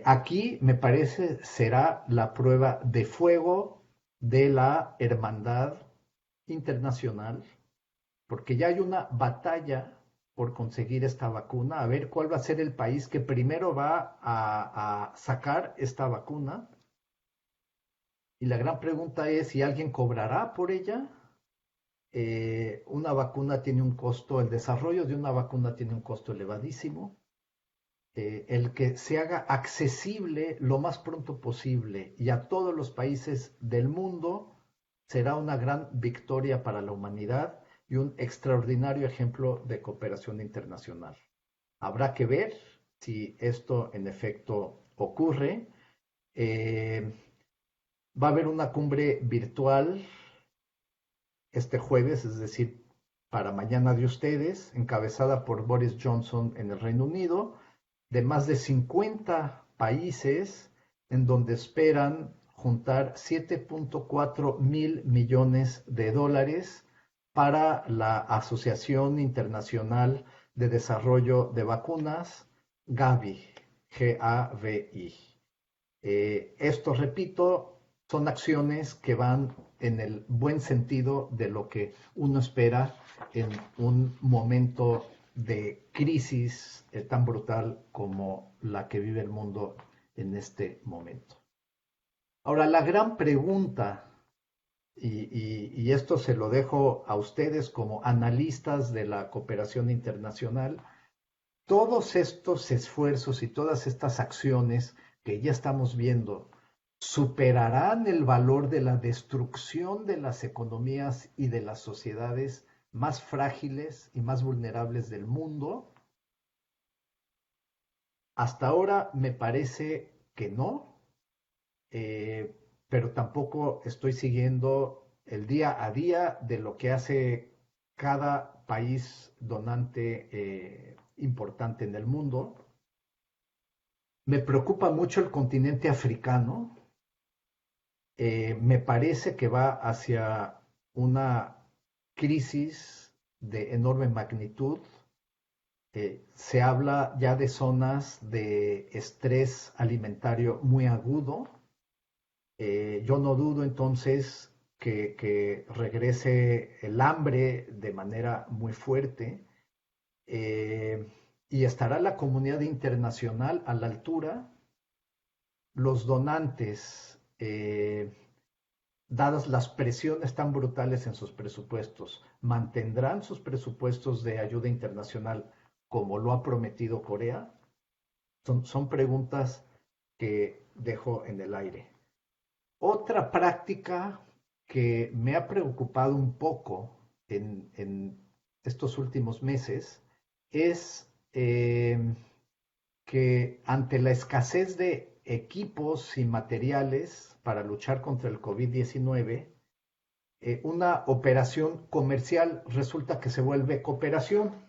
Aquí me parece será la prueba de fuego de la hermandad internacional, porque ya hay una batalla por conseguir esta vacuna, a ver cuál va a ser el país que primero va a sacar esta vacuna. Y la gran pregunta es si alguien cobrará por ella. Una vacuna tiene un costo, el desarrollo de una vacuna tiene un costo elevadísimo. El que se haga accesible lo más pronto posible y a todos los países del mundo será una gran victoria para la humanidad y un extraordinario ejemplo de cooperación internacional. Habrá que ver si esto en efecto ocurre. Va a haber una cumbre virtual este jueves, es decir, para mañana de ustedes, encabezada por Boris Johnson en el Reino Unido, de más de 50 países, en donde esperan juntar 7.4 mil millones de dólares para la Asociación Internacional de Desarrollo de Vacunas, Gavi, Gavi. Esto, repito, son acciones que van en el buen sentido de lo que uno espera en un momento de crisis tan brutal como la que vive el mundo en este momento. Ahora, la gran pregunta, y esto se lo dejo a ustedes como analistas de la cooperación internacional, todos estos esfuerzos y todas estas acciones que ya estamos viendo, ¿superarán el valor de la destrucción de las economías y de las sociedades más frágiles y más vulnerables del mundo? Hasta ahora me parece que no, pero tampoco estoy siguiendo el día a día de lo que hace cada país donante importante en el mundo. Me preocupa mucho el continente africano. Me parece que va hacia una crisis de enorme magnitud. Se habla ya de zonas de estrés alimentario muy agudo. Yo no dudo entonces que regrese el hambre de manera muy fuerte. Y estará la comunidad internacional a la altura. Los donantes, dadas las presiones tan brutales en sus presupuestos, ¿mantendrán sus presupuestos de ayuda internacional como lo ha prometido Corea? Son preguntas que dejo en el aire. Otra práctica que me ha preocupado un poco en estos últimos meses es que ante la escasez de equipos y materiales para luchar contra el COVID-19, una operación comercial resulta que se vuelve cooperación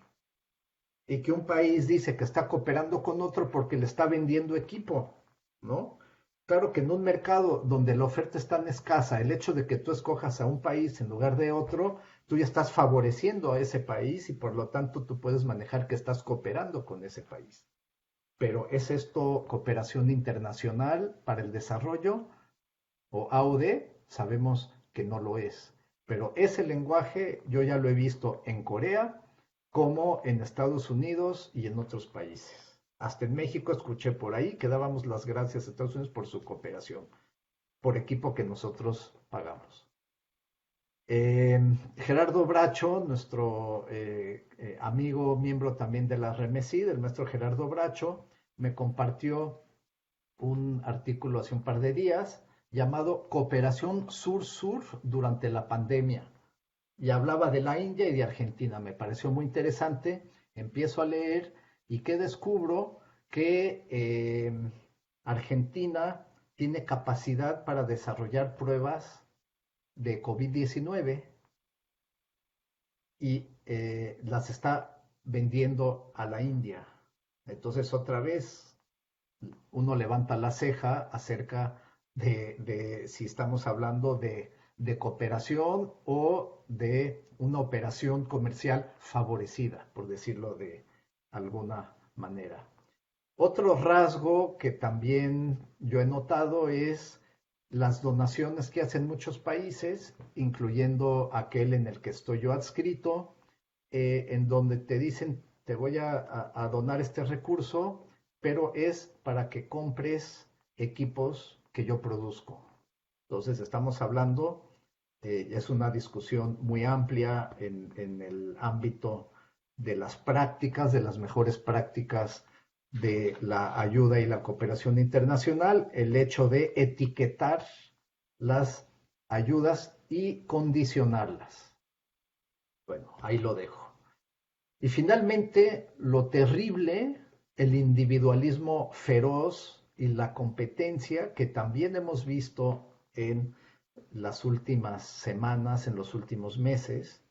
y que un país dice que está cooperando con otro porque le está vendiendo equipo, ¿no? Claro que en un mercado donde la oferta es tan escasa, el hecho de que tú escojas a un país en lugar de otro, tú ya estás favoreciendo a ese país y por lo tanto tú puedes manejar que estás cooperando con ese país. Pero ¿es esto cooperación internacional para el desarrollo o AUD? Sabemos que no lo es. Pero ese lenguaje yo ya lo he visto en Corea como en Estados Unidos y en otros países. Hasta en México escuché por ahí que dábamos las gracias a Estados Unidos por su cooperación, por equipo que nosotros pagamos. Gerardo Bracho, nuestro amigo, miembro también de la REMESID, el maestro Gerardo Bracho, me compartió un artículo hace un par de días llamado Cooperación Sur-Sur durante la pandemia. Y hablaba de la India y de Argentina. Me pareció muy interesante. Empiezo a leer y que descubro que Argentina tiene capacidad para desarrollar pruebas de COVID-19 y las está vendiendo a la India. Entonces otra vez uno levanta la ceja acerca de si estamos hablando de cooperación o de una operación comercial favorecida, por decirlo de alguna manera. Otro rasgo que también yo he notado es las donaciones que hacen muchos países, incluyendo aquel en el que estoy yo adscrito, en donde te dicen, te voy a donar este recurso, pero es para que compres equipos que yo produzco. Entonces estamos hablando Es una discusión muy amplia en el ámbito de las prácticas, de las mejores prácticas de la ayuda y la cooperación internacional, el hecho de etiquetar las ayudas y condicionarlas. Bueno, ahí lo dejo. Y finalmente, lo terrible, el individualismo feroz y la competencia que también hemos visto en las últimas semanas, en los últimos meses,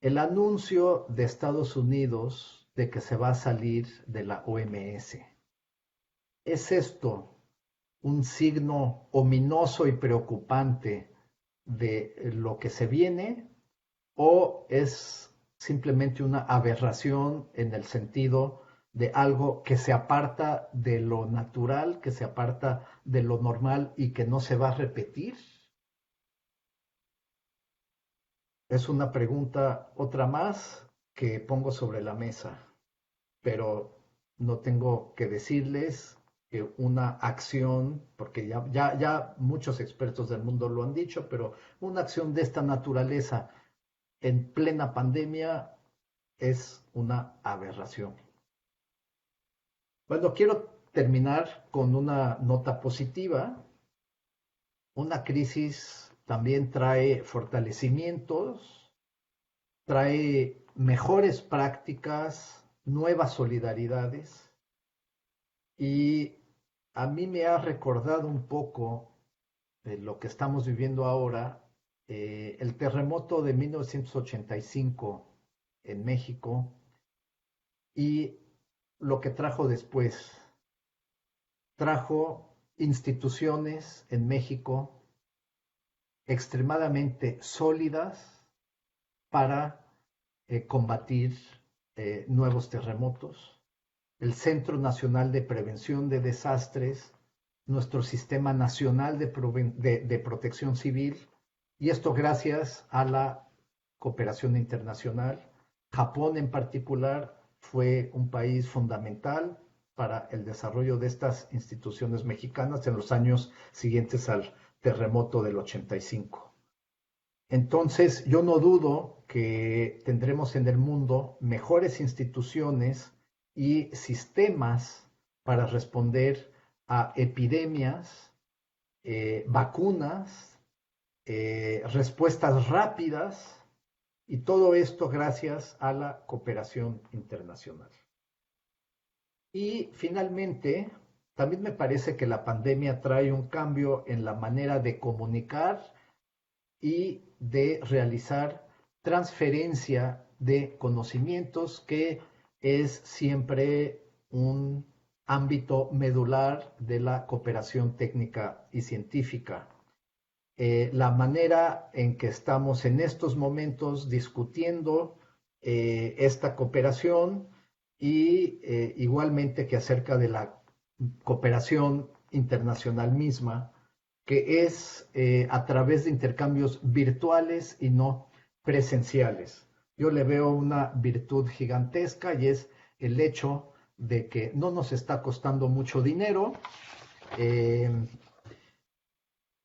el anuncio de Estados Unidos de que se va a salir de la OMS. ¿Es esto un signo ominoso y preocupante de lo que se viene o es simplemente una aberración en el sentido de algo que se aparta de lo natural, que se aparta de lo normal y que no se va a repetir? Es una pregunta, otra más, que pongo sobre la mesa, pero no tengo que decirles que una acción, porque ya muchos expertos del mundo lo han dicho, pero una acción de esta naturaleza en plena pandemia es una aberración. Bueno, quiero terminar con una nota positiva. Una crisis también trae fortalecimientos, trae mejores prácticas, nuevas solidaridades y a mí me ha recordado un poco de lo que estamos viviendo ahora, el terremoto de 1985 en México y lo que trajo después. Trajo instituciones en México extremadamente sólidas para combatir nuevos terremotos. El Centro Nacional de Prevención de Desastres, nuestro Sistema Nacional de Protección Civil, y esto gracias a la cooperación internacional. Japón en particular fue un país fundamental para el desarrollo de estas instituciones mexicanas en los años siguientes al terremoto del 85. Entonces, yo no dudo que tendremos en el mundo mejores instituciones y sistemas para responder a epidemias, vacunas, respuestas rápidas, y todo esto gracias a la cooperación internacional. Y finalmente, también me parece que la pandemia trae un cambio en la manera de comunicar y de realizar transferencia de conocimientos, que es siempre un ámbito medular de la cooperación técnica y científica. La manera en que estamos en estos momentos discutiendo esta cooperación y igualmente que acerca de la cooperación internacional misma, que es a través de intercambios virtuales y no presenciales. Yo le veo una virtud gigantesca y es el hecho de que no nos está costando mucho dinero.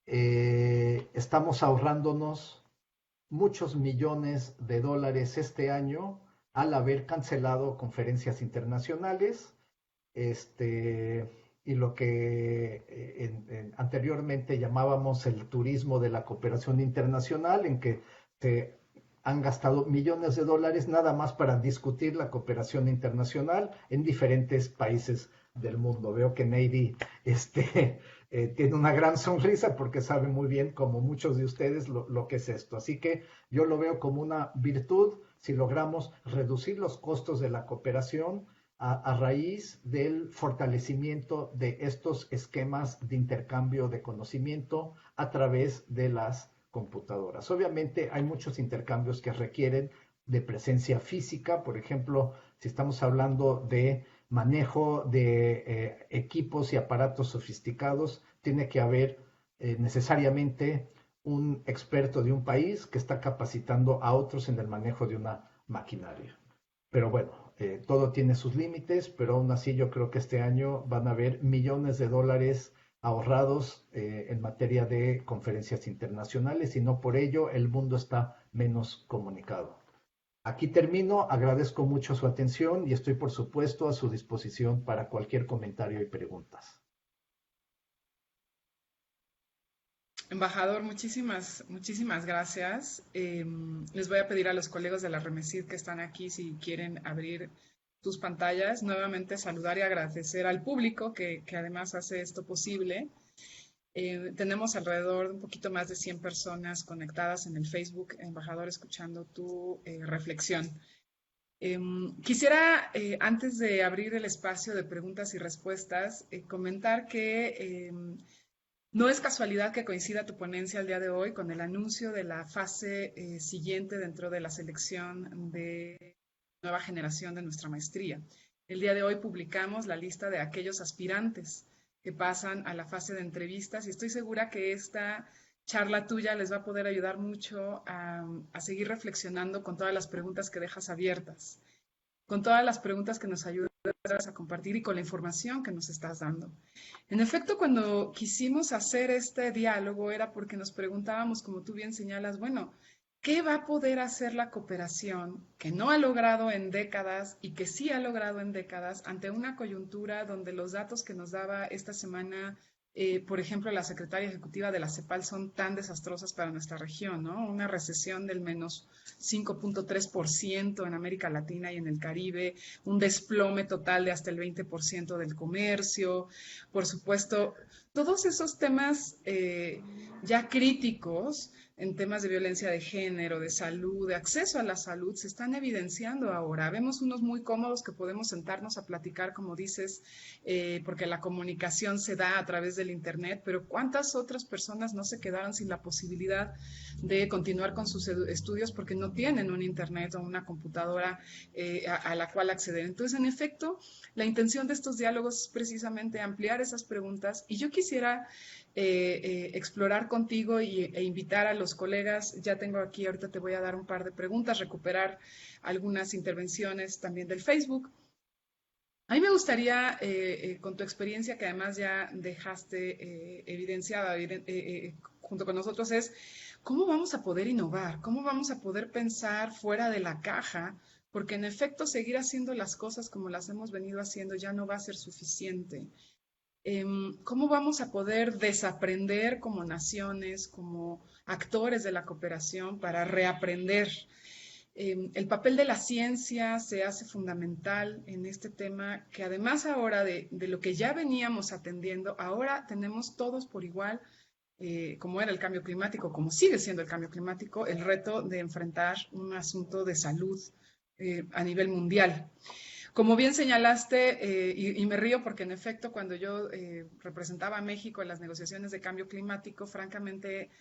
Estamos ahorrándonos muchos millones de dólares este año al haber cancelado conferencias internacionales, y lo que anteriormente llamábamos el turismo de la cooperación internacional, en que se han gastado millones de dólares nada más para discutir la cooperación internacional en diferentes países del mundo. Veo que Neidy tiene una gran sonrisa porque sabe muy bien, como muchos de ustedes, lo que es esto. Así que yo lo veo como una virtud si logramos reducir los costos de la cooperación a raíz del fortalecimiento de estos esquemas de intercambio de conocimiento a través de las computadoras. Obviamente hay muchos intercambios que requieren de presencia física. Por ejemplo, si estamos hablando de manejo de equipos y aparatos sofisticados, tiene que haber necesariamente un experto de un país que está capacitando a otros en el manejo de una maquinaria. Pero bueno, todo tiene sus límites, pero aún así yo creo que este año van a haber millones de dólares ahorrados en materia de conferencias internacionales y no por ello el mundo está menos comunicado. Aquí termino, agradezco mucho su atención y estoy por supuesto a su disposición para cualquier comentario y preguntas. Embajador, muchísimas gracias. Les voy a pedir a los colegas de la Remesid que están aquí si quieren abrir tus pantallas. Nuevamente saludar y agradecer al público que además hace esto posible. Tenemos alrededor de un poquito más de 100 personas conectadas en el Facebook, embajador, escuchando tu reflexión. Quisiera, antes de abrir el espacio de preguntas y respuestas, comentar que no es casualidad que coincida tu ponencia el día de hoy con el anuncio de la fase siguiente dentro de la selección de nueva generación de nuestra maestría. El día de hoy publicamos la lista de aquellos aspirantes que pasan a la fase de entrevistas y estoy segura que esta charla tuya les va a poder ayudar mucho a seguir reflexionando con todas las preguntas que dejas abiertas, con todas las preguntas que nos ayudan a compartir y con la información que nos estás dando. En efecto, cuando quisimos hacer este diálogo era porque nos preguntábamos, como tú bien señalas, bueno, ¿qué va a poder hacer la cooperación que no ha logrado en décadas y que sí ha logrado en décadas ante una coyuntura donde los datos que nos daba esta semana, por ejemplo, la secretaria ejecutiva de la CEPAL son tan desastrosas para nuestra región, ¿no? Una recesión del menos 5.3% en América Latina y en el Caribe, un desplome total de hasta el 20% del comercio, por supuesto, todos esos temas ya críticos en temas de violencia de género, de salud, de acceso a la salud, se están evidenciando ahora. Vemos unos muy cómodos que podemos sentarnos a platicar, como dices, porque la comunicación se da a través del Internet, pero ¿cuántas otras personas no se quedaron sin la posibilidad de continuar con sus estudios porque no tienen un Internet o una computadora a la cual acceder? Entonces, en efecto, la intención de estos diálogos es precisamente ampliar esas preguntas y yo quisiera explorar contigo e invitar a los colegas. Ya tengo aquí, ahorita te voy a dar un par de preguntas, recuperar algunas intervenciones también del Facebook. A mí me gustaría, con tu experiencia que además ya dejaste evidenciada junto con nosotros, es cómo vamos a poder innovar, cómo vamos a poder pensar fuera de la caja, porque en efecto seguir haciendo las cosas como las hemos venido haciendo ya no va a ser suficiente. ¿Cómo vamos a poder desaprender como naciones, como actores de la cooperación para reaprender? El papel de la ciencia se hace fundamental en este tema, que además ahora de lo que ya veníamos atendiendo, ahora tenemos todos por igual, como era el cambio climático, como sigue siendo el cambio climático, el reto de enfrentar un asunto de salud a nivel mundial. Como bien señalaste, y me río porque en efecto cuando yo representaba a México en las negociaciones de cambio climático, francamente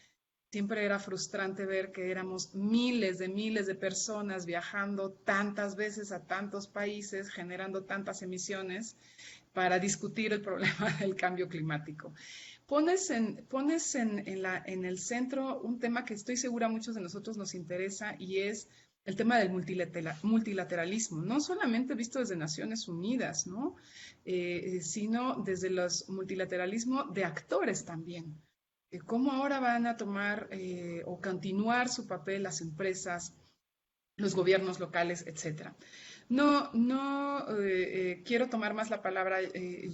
siempre era frustrante ver que éramos miles de personas viajando tantas veces a tantos países, generando tantas emisiones para discutir el problema del cambio climático. Pones en el centro un tema que estoy segura a muchos de nosotros nos interesa y es el tema del multilateralismo, no solamente visto desde Naciones Unidas, ¿no? Sino desde los multilateralismo de actores también. ¿Cómo ahora van a tomar o continuar su papel las empresas, los gobiernos locales, etcétera? No quiero tomar más la palabra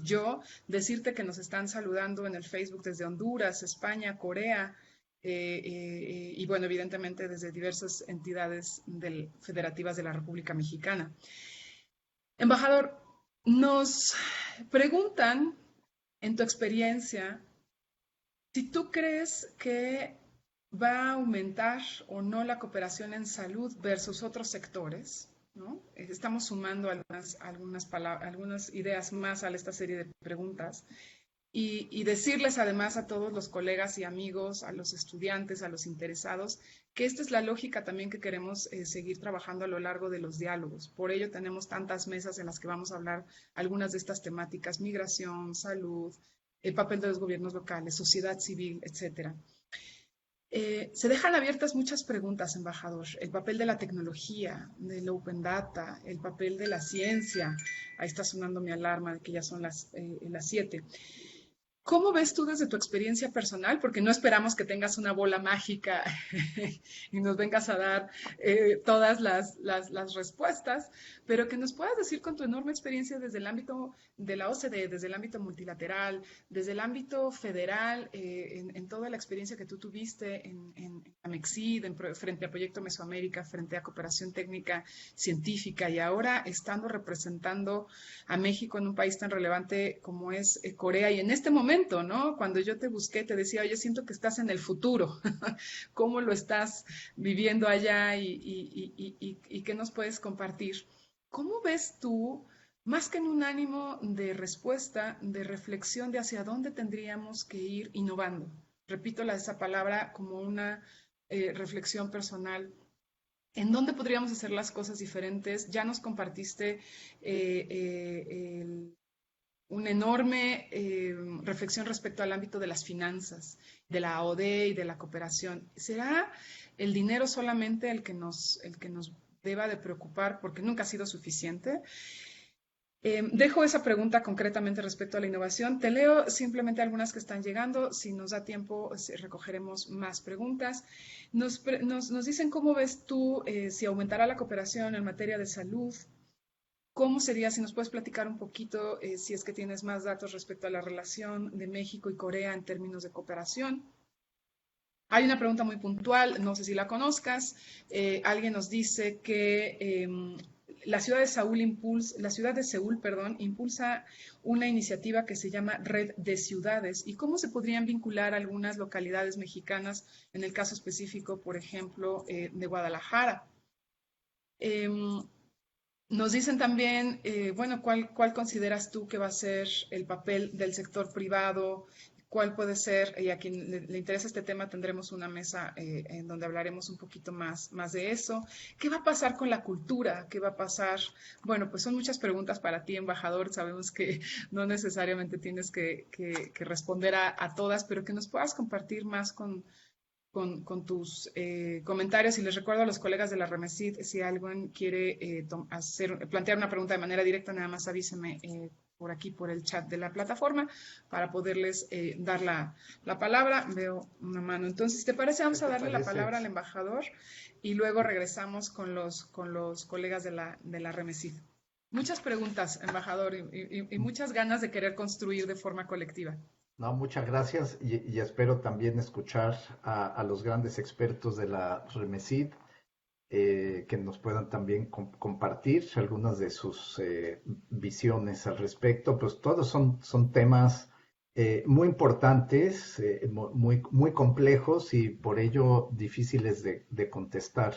yo, decirte que nos están saludando en el Facebook desde Honduras, España, Corea, y bueno, evidentemente desde diversas entidades federativas de la República Mexicana. Embajador, nos preguntan, en tu experiencia, si tú crees que va a aumentar o no la cooperación en salud versus otros sectores, ¿no? Estamos sumando algunas ideas más a esta serie de preguntas. Y decirles además a todos los colegas y amigos, a los estudiantes, a los interesados, que esta es la lógica también que queremos seguir trabajando a lo largo de los diálogos. Por ello tenemos tantas mesas en las que vamos a hablar algunas de estas temáticas: migración, salud, el papel de los gobiernos locales, sociedad civil, etcétera. Se dejan abiertas muchas preguntas, embajador. El papel de la tecnología, del open data, el papel de la ciencia. Ahí está sonando mi alarma de que ya son las 7. ¿Cómo ves tú desde tu experiencia personal? Porque no esperamos que tengas una bola mágica y nos vengas a dar todas las respuestas, pero que nos puedas decir con tu enorme experiencia desde el ámbito de la OCDE, desde el ámbito multilateral, desde el ámbito federal, en toda la experiencia que tú tuviste en Amexid, frente a Proyecto Mesoamérica, frente a Cooperación Técnica Científica y ahora estando representando a México en un país tan relevante como es Corea y en este momento, ¿no? Cuando yo te busqué, te decía, oye, siento que estás en el futuro. ¿Cómo lo estás viviendo allá y qué nos puedes compartir? ¿Cómo ves tú, más que en un ánimo de respuesta, de reflexión de hacia dónde tendríamos que ir innovando? Repito esa palabra como una reflexión personal. ¿En dónde podríamos hacer las cosas diferentes? Ya nos compartiste una enorme reflexión respecto al ámbito de las finanzas, de la ODE y de la cooperación. ¿Será el dinero solamente el que nos deba de preocupar porque nunca ha sido suficiente? Dejo esa pregunta concretamente respecto a la innovación. Te leo simplemente algunas que están llegando. Si nos da tiempo, recogeremos más preguntas. Nos dicen cómo ves tú si aumentará la cooperación en materia de salud. ¿Cómo sería, si nos puedes platicar un poquito, si es que tienes más datos respecto a la relación de México y Corea en términos de cooperación? Hay una pregunta muy puntual, no sé si la conozcas. Alguien nos dice que la ciudad de Seúl, impulsa una iniciativa que se llama Red de Ciudades. ¿Y cómo se podrían vincular algunas localidades mexicanas, en el caso específico, por ejemplo, de Guadalajara? Nos dicen también, bueno, ¿cuál consideras tú que va a ser el papel del sector privado? ¿Cuál puede ser? Y a quien le interesa este tema tendremos una mesa en donde hablaremos un poquito más de eso. ¿Qué va a pasar con la cultura? ¿Qué va a pasar? Bueno, pues son muchas preguntas para ti, embajador. Sabemos que no necesariamente tienes que responder a todas, pero que nos puedas compartir más con tus comentarios y les recuerdo a los colegas de la Remesid, si alguien quiere plantear una pregunta de manera directa, nada más avíseme por aquí, por el chat de la plataforma, para poderles dar la palabra. Veo una mano. Entonces, ¿te parece? Vamos a darle la palabra al embajador y luego regresamos con los colegas de la Remesid. Muchas preguntas, embajador, y muchas ganas de querer construir de forma colectiva. No, muchas gracias y espero también escuchar a los grandes expertos de la Remesid que nos puedan también compartir algunas de sus visiones al respecto. Pues todos son temas muy importantes, muy complejos y por ello difíciles de contestar.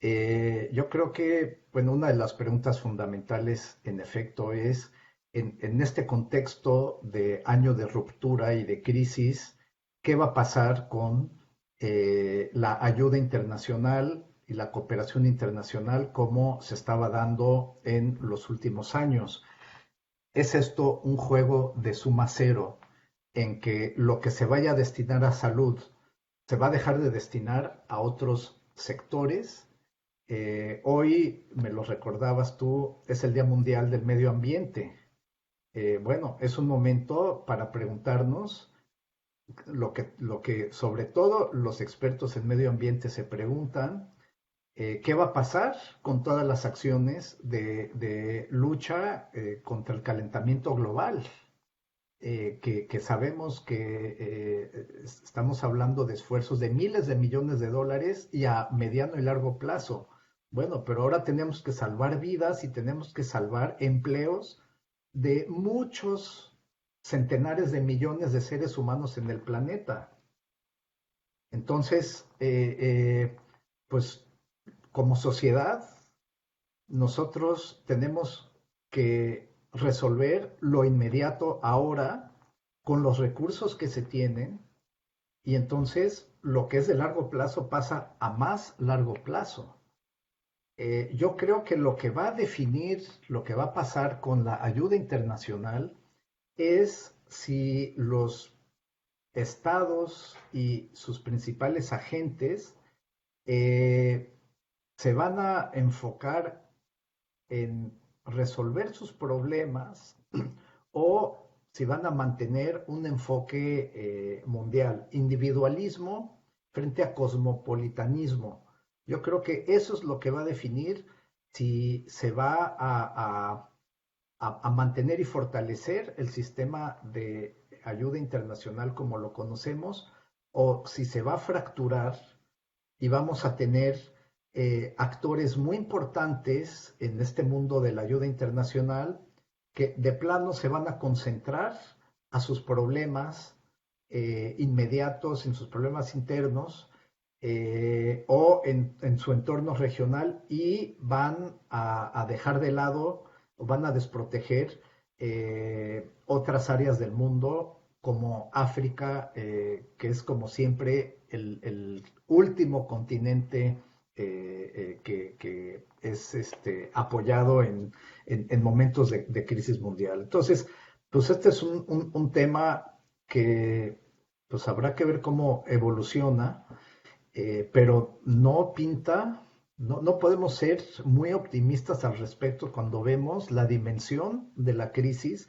Yo creo que, bueno, una de las preguntas fundamentales, en efecto, es en este contexto de año de ruptura y de crisis, ¿qué va a pasar con la ayuda internacional y la cooperación internacional como se estaba dando en los últimos años? ¿Es esto un juego de suma cero en que lo que se vaya a destinar a salud se va a dejar de destinar a otros sectores? Hoy, me lo recordabas tú, es el Día Mundial del Medio Ambiente. Bueno, es un momento para preguntarnos lo que sobre todo los expertos en medio ambiente se preguntan, ¿qué va a pasar con todas las acciones de lucha contra el calentamiento global? Que sabemos que estamos hablando de esfuerzos de miles de millones de dólares y a mediano y largo plazo. Bueno, pero ahora tenemos que salvar vidas y tenemos que salvar empleos de muchos centenares de millones de seres humanos en el planeta. Entonces, pues como sociedad, nosotros tenemos que resolver lo inmediato ahora con los recursos que se tienen y entonces lo que es de largo plazo pasa a más largo plazo. Yo creo que lo que va a definir lo que va a pasar con la ayuda internacional es si los estados y sus principales agentes se van a enfocar en resolver sus problemas o si van a mantener un enfoque mundial, individualismo frente a cosmopolitanismo. Yo creo que eso es lo que va a definir si se va a mantener y fortalecer el sistema de ayuda internacional como lo conocemos, o si se va a fracturar y vamos a tener actores muy importantes en este mundo de la ayuda internacional que de plano se van a concentrar a sus problemas inmediatos, en sus problemas internos, o en su entorno regional, y van a dejar de lado o van a desproteger otras áreas del mundo como África, que es como siempre el último continente que es apoyado en momentos de crisis mundial. Entonces, pues este es un tema que pues habrá que ver cómo evoluciona, pero no pinta, no podemos ser muy optimistas al respecto cuando vemos la dimensión de la crisis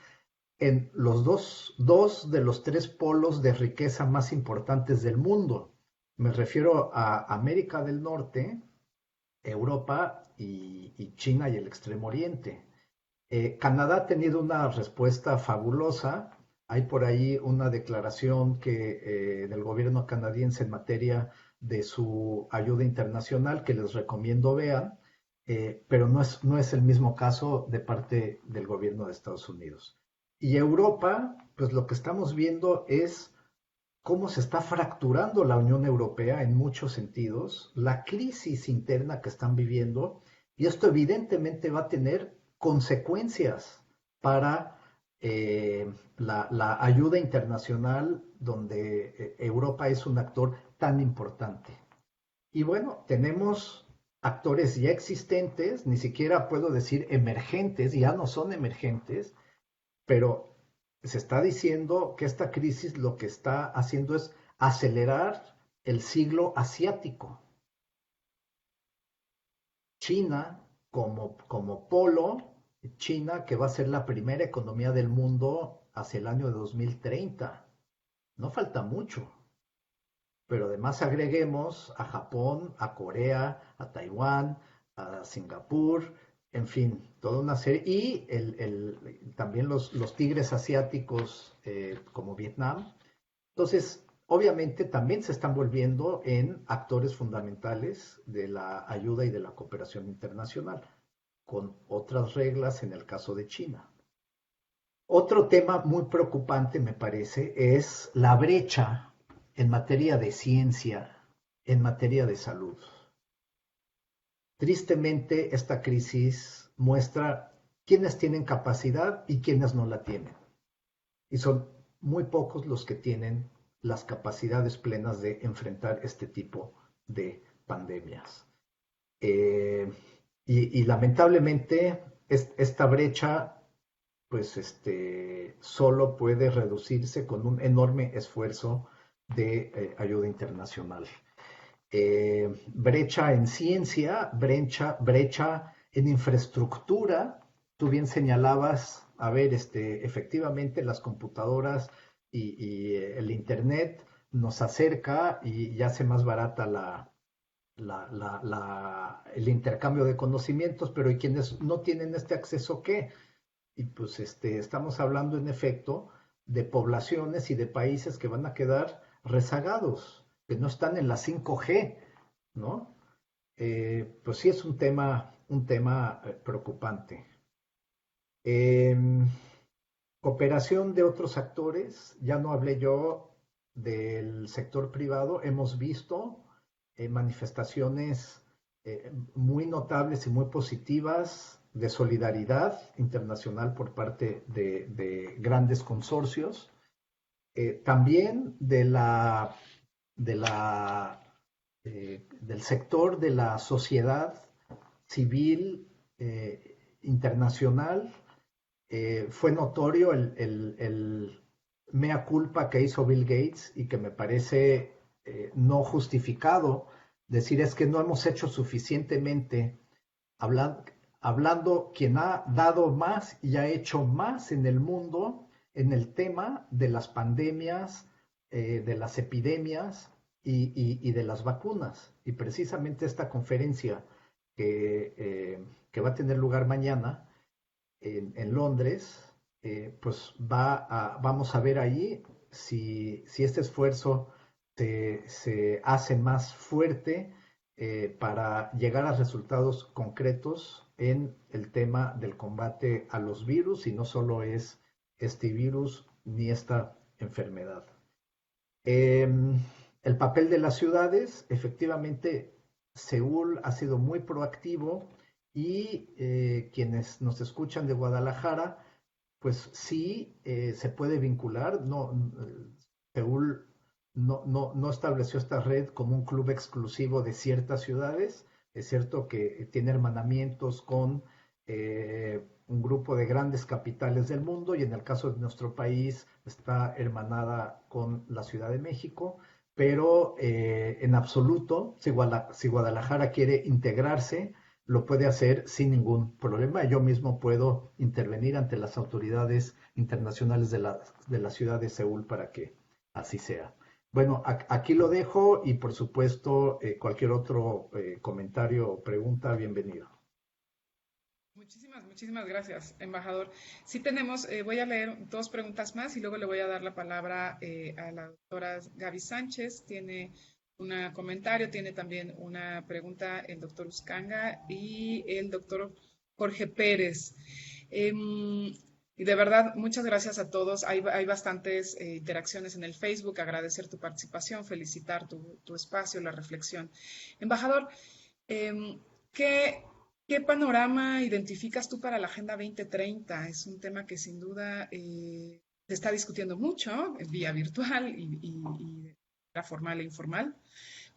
en los dos de los tres polos de riqueza más importantes del mundo. Me refiero a América del Norte, Europa y China y el Extremo Oriente. Canadá ha tenido una respuesta fabulosa. Hay por ahí una declaración del gobierno canadiense en materia de su ayuda internacional que les recomiendo vean, pero no es el mismo caso de parte del gobierno de Estados Unidos. Y Europa, pues lo que estamos viendo es cómo se está fracturando la Unión Europea en muchos sentidos, la crisis interna que están viviendo, y esto evidentemente va a tener consecuencias para la ayuda internacional donde Europa es un actor tan importante. Y bueno, tenemos actores ya existentes, ni siquiera puedo decir emergentes, ya no son emergentes, pero se está diciendo que esta crisis lo que está haciendo es acelerar el siglo asiático. China como polo, China que va a ser la primera economía del mundo hacia el año de 2030. No falta mucho, pero además agreguemos a Japón, a Corea, a Taiwán, a Singapur, en fin, toda una serie, y también los tigres asiáticos como Vietnam. Entonces, obviamente también se están volviendo en actores fundamentales de la ayuda y de la cooperación internacional, con otras reglas en el caso de China. Otro tema muy preocupante, me parece, es la brecha en materia de ciencia, en materia de salud. Tristemente, esta crisis muestra quiénes tienen capacidad y quiénes no la tienen. Y son muy pocos los que tienen las capacidades plenas de enfrentar este tipo de pandemias. Y lamentablemente, esta brecha pues solo puede reducirse con un enorme esfuerzo de ayuda internacional. Brecha en ciencia, brecha en infraestructura. Tú bien señalabas, a ver, efectivamente las computadoras y el internet nos acerca y hace más barata el intercambio de conocimientos, pero ¿y quienes no tienen este acceso qué? Y pues estamos hablando en efecto de poblaciones y de países que van a quedar rezagados, que no están en la 5G, ¿no? Pues sí es un tema preocupante. Cooperación de otros actores, ya no hablé yo del sector privado, hemos visto manifestaciones muy notables y muy positivas de solidaridad internacional por parte de grandes consorcios, también del sector de la sociedad civil internacional. Fue notorio el mea culpa que hizo Bill Gates y que me parece no justificado, decir es que no hemos hecho suficientemente, hablando quien ha dado más y ha hecho más en el mundo en el tema de las pandemias, de las epidemias y de las vacunas. Y precisamente esta conferencia que va a tener lugar mañana en Londres, pues vamos a ver ahí si este esfuerzo se hace más fuerte para llegar a resultados concretos en el tema del combate a los virus, y no solo es este virus ni esta enfermedad. El papel de las ciudades, efectivamente, Seúl ha sido muy proactivo y quienes nos escuchan de Guadalajara, pues sí se puede vincular. Seúl no estableció esta red como un club exclusivo de ciertas ciudades. Es cierto que tiene hermanamientos con un grupo de grandes capitales del mundo, y en el caso de nuestro país está hermanada con la Ciudad de México, pero en absoluto, si Guadalajara quiere integrarse, lo puede hacer sin ningún problema. Yo mismo puedo intervenir ante las autoridades internacionales de la ciudad de Seúl para que así sea. Bueno, aquí lo dejo, y por supuesto cualquier otro comentario o pregunta, bienvenido. Muchísimas gracias, embajador. Sí tenemos, voy a leer dos preguntas más y luego le voy a dar la palabra a la doctora Gaby Sánchez. Tiene un comentario, tiene también una pregunta el doctor Uscanga y el doctor Jorge Pérez. Y de verdad, muchas gracias a todos. Hay bastantes interacciones en el Facebook. Agradecer tu participación, felicitar tu espacio, la reflexión. Embajador, ¿qué panorama identificas tú para la Agenda 2030? Es un tema que sin duda se está discutiendo mucho, vía virtual y formal e informal.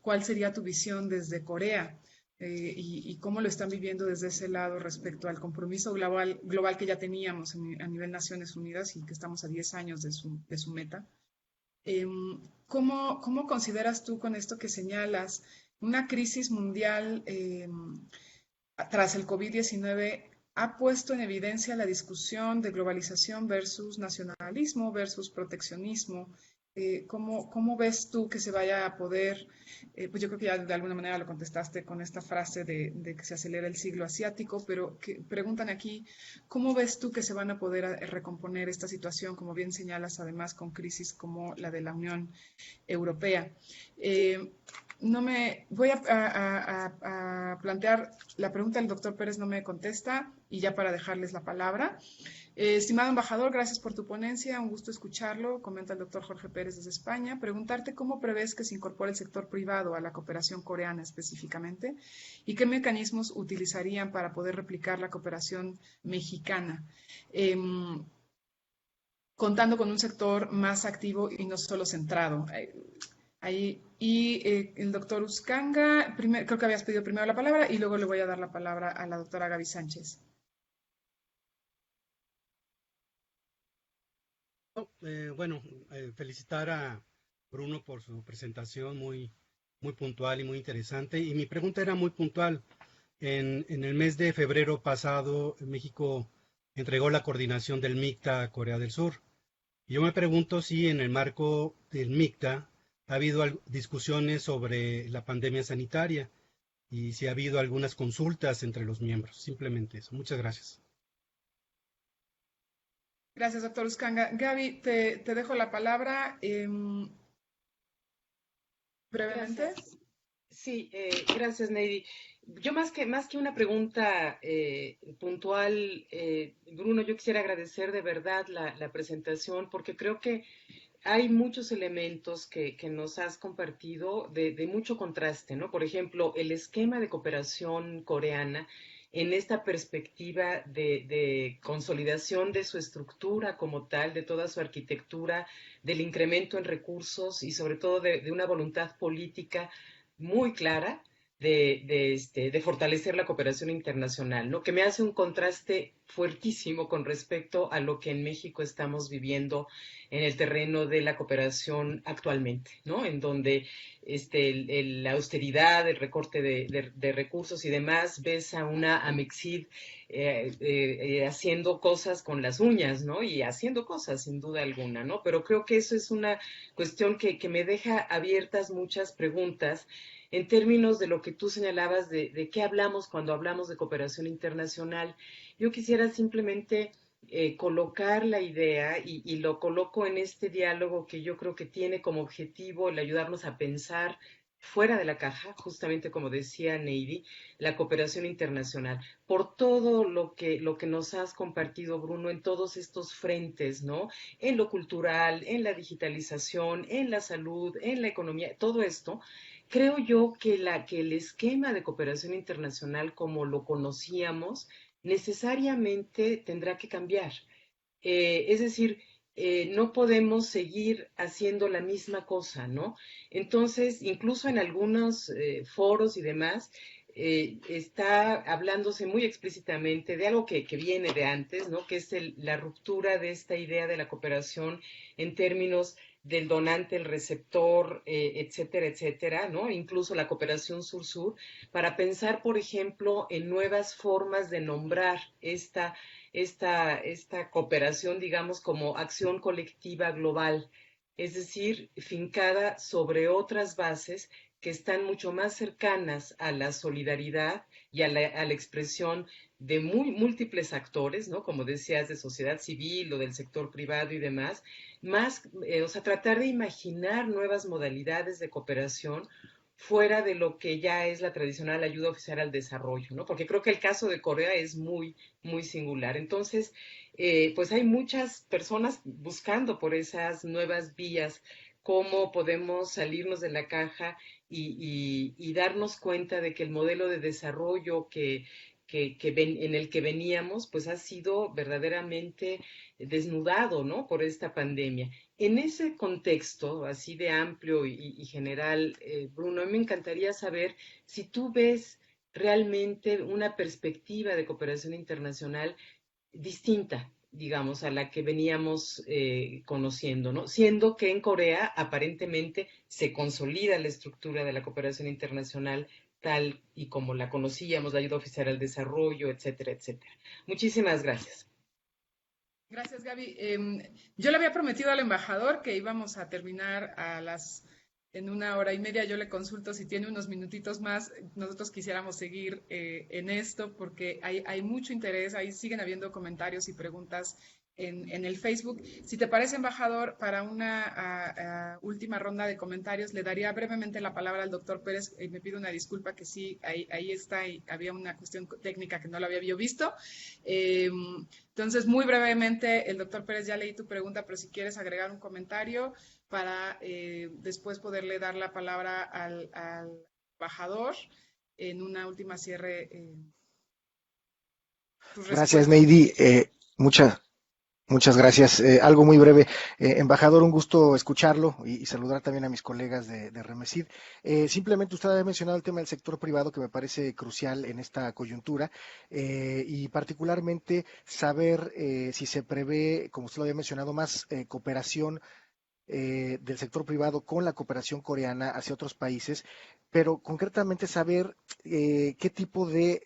¿Cuál sería tu visión desde Corea? Y cómo lo están viviendo desde ese lado respecto al compromiso global que ya teníamos a nivel Naciones Unidas y que estamos a 10 años de su meta. ¿Cómo consideras tú, con esto que señalas, una crisis mundial tras el COVID-19 ha puesto en evidencia la discusión de globalización versus nacionalismo versus proteccionismo? ¿Cómo ves tú que se vaya a poder, pues yo creo que ya de alguna manera lo contestaste con esta frase de que se acelera el siglo asiático, pero que preguntan aquí, ¿cómo ves tú que se van a poder recomponer esta situación, como bien señalas, además con crisis como la de la Unión Europea? No me voy a plantear la pregunta, el doctor Pérez no me contesta, y ya para dejarles la palabra. Estimado embajador, gracias por tu ponencia, un gusto escucharlo, comenta el doctor Jorge Pérez desde España. Preguntarte cómo prevés que se incorpore el sector privado a la cooperación coreana específicamente, y qué mecanismos utilizarían para poder replicar la cooperación mexicana, contando con un sector más activo y no solo centrado. El doctor Uscanga, creo que habías pedido primero la palabra y luego le voy a dar la palabra a la doctora Gaby Sánchez. Felicitar a Bruno por su presentación muy puntual y muy interesante. Y mi pregunta era muy puntual. En el mes de febrero pasado, México entregó la coordinación del MICTA a Corea del Sur. Y yo me pregunto si en el marco del MICTA ha habido discusiones sobre la pandemia sanitaria y si ha habido algunas consultas entre los miembros. Simplemente eso. Muchas gracias. Gracias, doctor Uscanga. Gaby, te dejo la palabra. Brevemente. Gracias. Sí, gracias, Neidy. Yo más que una pregunta puntual, Bruno, yo quisiera agradecer de verdad la presentación, porque creo que hay muchos elementos que nos has compartido de mucho contraste, ¿no? Por ejemplo, el esquema de cooperación coreana en esta perspectiva de consolidación de su estructura como tal, de toda su arquitectura, del incremento en recursos y sobre todo de una voluntad política muy clara de fortalecer la cooperación internacional, ¿no? Que me hace un contraste fuertísimo con respecto a lo que en México estamos viviendo en el terreno de la cooperación actualmente, ¿no? En donde la austeridad, el recorte de recursos y demás, ves a una Amexid haciendo cosas con las uñas, ¿no? Y haciendo cosas, sin duda alguna, ¿no? Pero creo que eso es una cuestión que me deja abiertas muchas preguntas en términos de lo que tú señalabas de qué hablamos cuando hablamos de cooperación internacional. Yo quisiera simplemente colocar la idea y lo coloco en este diálogo que yo creo que tiene como objetivo el ayudarnos a pensar fuera de la caja, justamente como decía Neidy, la cooperación internacional, por todo lo que nos has compartido, Bruno, en todos estos frentes, ¿no? En lo cultural, en la digitalización, en la salud, en la economía, todo esto. Creo yo que el esquema de cooperación internacional como lo conocíamos necesariamente tendrá que cambiar. Es decir, no podemos seguir haciendo la misma cosa, ¿no? Entonces, incluso en algunos foros y demás, está hablándose muy explícitamente de algo que viene de antes, ¿no? Que es la ruptura de esta idea de la cooperación en términos del donante, el receptor, etcétera, etcétera, ¿no? Incluso la cooperación sur-sur, para pensar, por ejemplo, en nuevas formas de nombrar esta cooperación, digamos, como acción colectiva global, es decir, fincada sobre otras bases que están mucho más cercanas a la solidaridad y a la expresión de múltiples actores, ¿no? Como decías, de sociedad civil o del sector privado y demás, más, o sea, tratar de imaginar nuevas modalidades de cooperación fuera de lo que ya es la tradicional ayuda oficial al desarrollo, ¿no? Porque creo que el caso de Corea es muy, muy singular. Entonces, pues hay muchas personas buscando por esas nuevas vías, cómo podemos salirnos de la caja y darnos cuenta de que el modelo de desarrollo en el que veníamos, pues ha sido verdaderamente desnudado, ¿no? Por esta pandemia. En ese contexto, así de amplio y general, Bruno, a mí me encantaría saber si tú ves realmente una perspectiva de cooperación internacional distinta, digamos, a la que veníamos conociendo, ¿no? Siendo que en Corea aparentemente se consolida la estructura de la cooperación internacional tal y como la conocíamos, la ayuda oficial al desarrollo, etcétera, etcétera. Muchísimas gracias. Gracias, Gaby. Yo le había prometido al embajador que íbamos a terminar en 1 hora y media. Yo le consulto si tiene unos minutitos más. Nosotros quisiéramos seguir en esto porque hay mucho interés. Ahí siguen habiendo comentarios y preguntas en el Facebook. Si te parece, embajador, para una última ronda de comentarios, le daría brevemente la palabra al doctor Pérez. Me pido una disculpa que sí, ahí está, y había una cuestión técnica que no lo había yo visto. Entonces, muy brevemente, el doctor Pérez, ya leí tu pregunta, pero si quieres agregar un comentario para después poderle dar la palabra al embajador en una última cierre. Gracias, Neidy. Muchas gracias. Algo muy breve. Embajador, un gusto escucharlo y saludar también a mis colegas de Remesid. Simplemente usted había mencionado el tema del sector privado que me parece crucial en esta coyuntura y particularmente saber si se prevé, como usted lo había mencionado, más cooperación del sector privado con la cooperación coreana hacia otros países, pero concretamente saber qué tipo de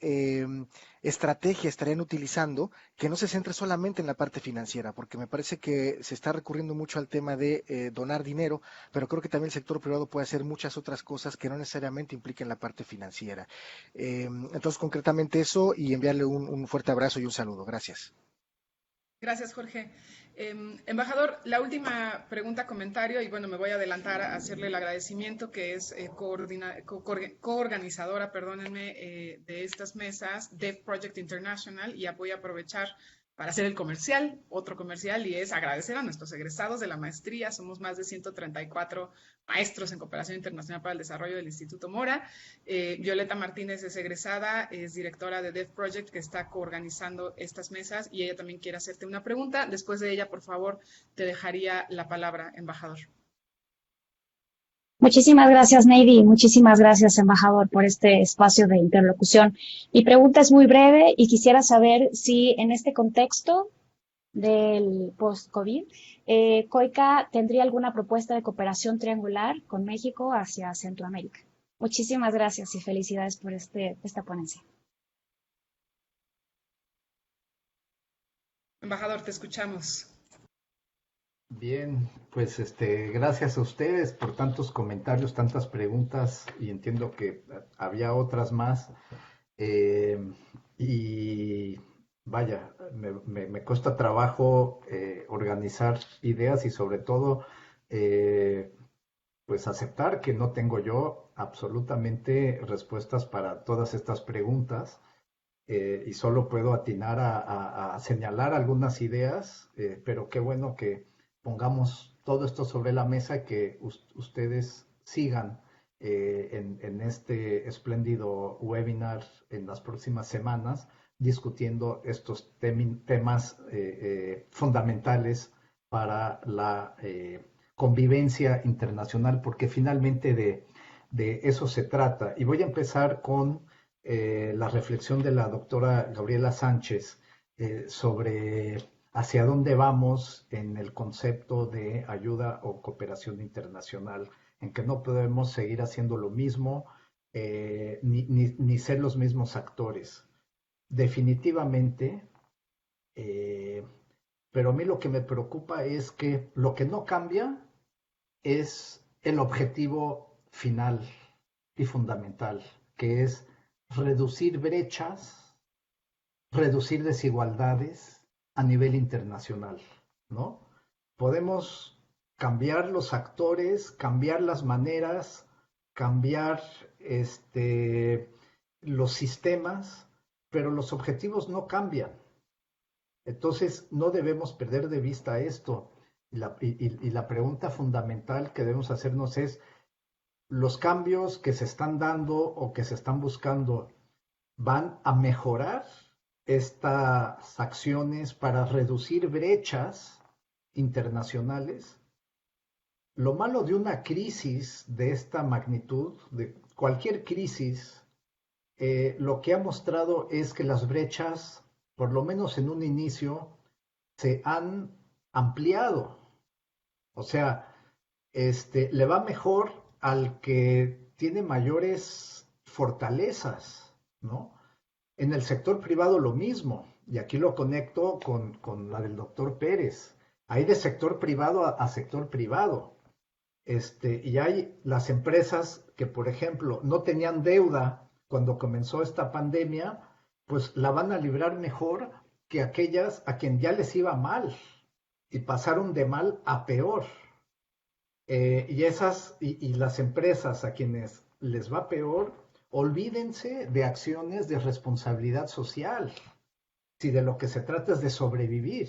estrategia estarían utilizando que no se centre solamente en la parte financiera, porque me parece que se está recurriendo mucho al tema de donar dinero, pero creo que también el sector privado puede hacer muchas otras cosas que no necesariamente impliquen la parte financiera. Entonces, concretamente eso y enviarle un fuerte abrazo y un saludo. Gracias. Gracias, Jorge. Embajador, la última pregunta, comentario, y bueno, me voy a adelantar a hacerle el agradecimiento, que es coorganizadora, perdónenme, de estas mesas, Dev Project International, y ya voy a aprovechar para hacer el comercial, otro comercial, y es agradecer a nuestros egresados de la maestría. Somos más de 134 maestros en cooperación internacional para el desarrollo del Instituto Mora. Violeta Martínez es egresada, es directora de Dev Project, que está coorganizando estas mesas, y ella también quiere hacerte una pregunta. Después de ella, por favor, te dejaría la palabra, embajador. Muchísimas gracias, Neidy. Muchísimas gracias, embajador, por este espacio de interlocución. Mi pregunta es muy breve y quisiera saber si en este contexto del post-COVID, COICA tendría alguna propuesta de cooperación triangular con México hacia Centroamérica. Muchísimas gracias y felicidades por esta ponencia. Embajador, te escuchamos. Bien, pues gracias a ustedes por tantos comentarios, tantas preguntas, y entiendo que había otras más. Y vaya, me cuesta trabajo organizar ideas y sobre todo pues aceptar que no tengo yo absolutamente respuestas para todas estas preguntas. Y solo puedo atinar a señalar algunas ideas, pero qué bueno que pongamos todo esto sobre la mesa y que ustedes sigan en este espléndido webinar en las próximas semanas discutiendo estos temas fundamentales para la convivencia internacional, porque finalmente de eso se trata. Y voy a empezar con la reflexión de la doctora Gabriela Sánchez sobre hacia dónde vamos en el concepto de ayuda o cooperación internacional, en que no podemos seguir haciendo lo mismo ni ser los mismos actores. Definitivamente, pero a mí lo que me preocupa es que lo que no cambia es el objetivo final y fundamental, que es reducir brechas, reducir desigualdades a nivel internacional, ¿no? Podemos cambiar los actores, cambiar las maneras, cambiar los sistemas, pero los objetivos no cambian. Entonces, no debemos perder de vista esto. Y la pregunta fundamental que debemos hacernos es, ¿los cambios que se están dando o que se están buscando van a mejorar estas acciones para reducir brechas internacionales? Lo malo de una crisis de esta magnitud, de cualquier crisis, lo que ha mostrado es que las brechas, por lo menos en un inicio, se han ampliado. O sea, le va mejor al que tiene mayores fortalezas, ¿no? En el sector privado lo mismo, y aquí lo conecto con la del doctor Pérez. Hay de sector privado a sector privado. Y hay las empresas que, por ejemplo, no tenían deuda cuando comenzó esta pandemia, pues la van a librar mejor que aquellas a quien ya les iba mal y pasaron de mal a peor. Y las empresas a quienes les va peor, olvídense de acciones de responsabilidad social, si de lo que se trata es de sobrevivir,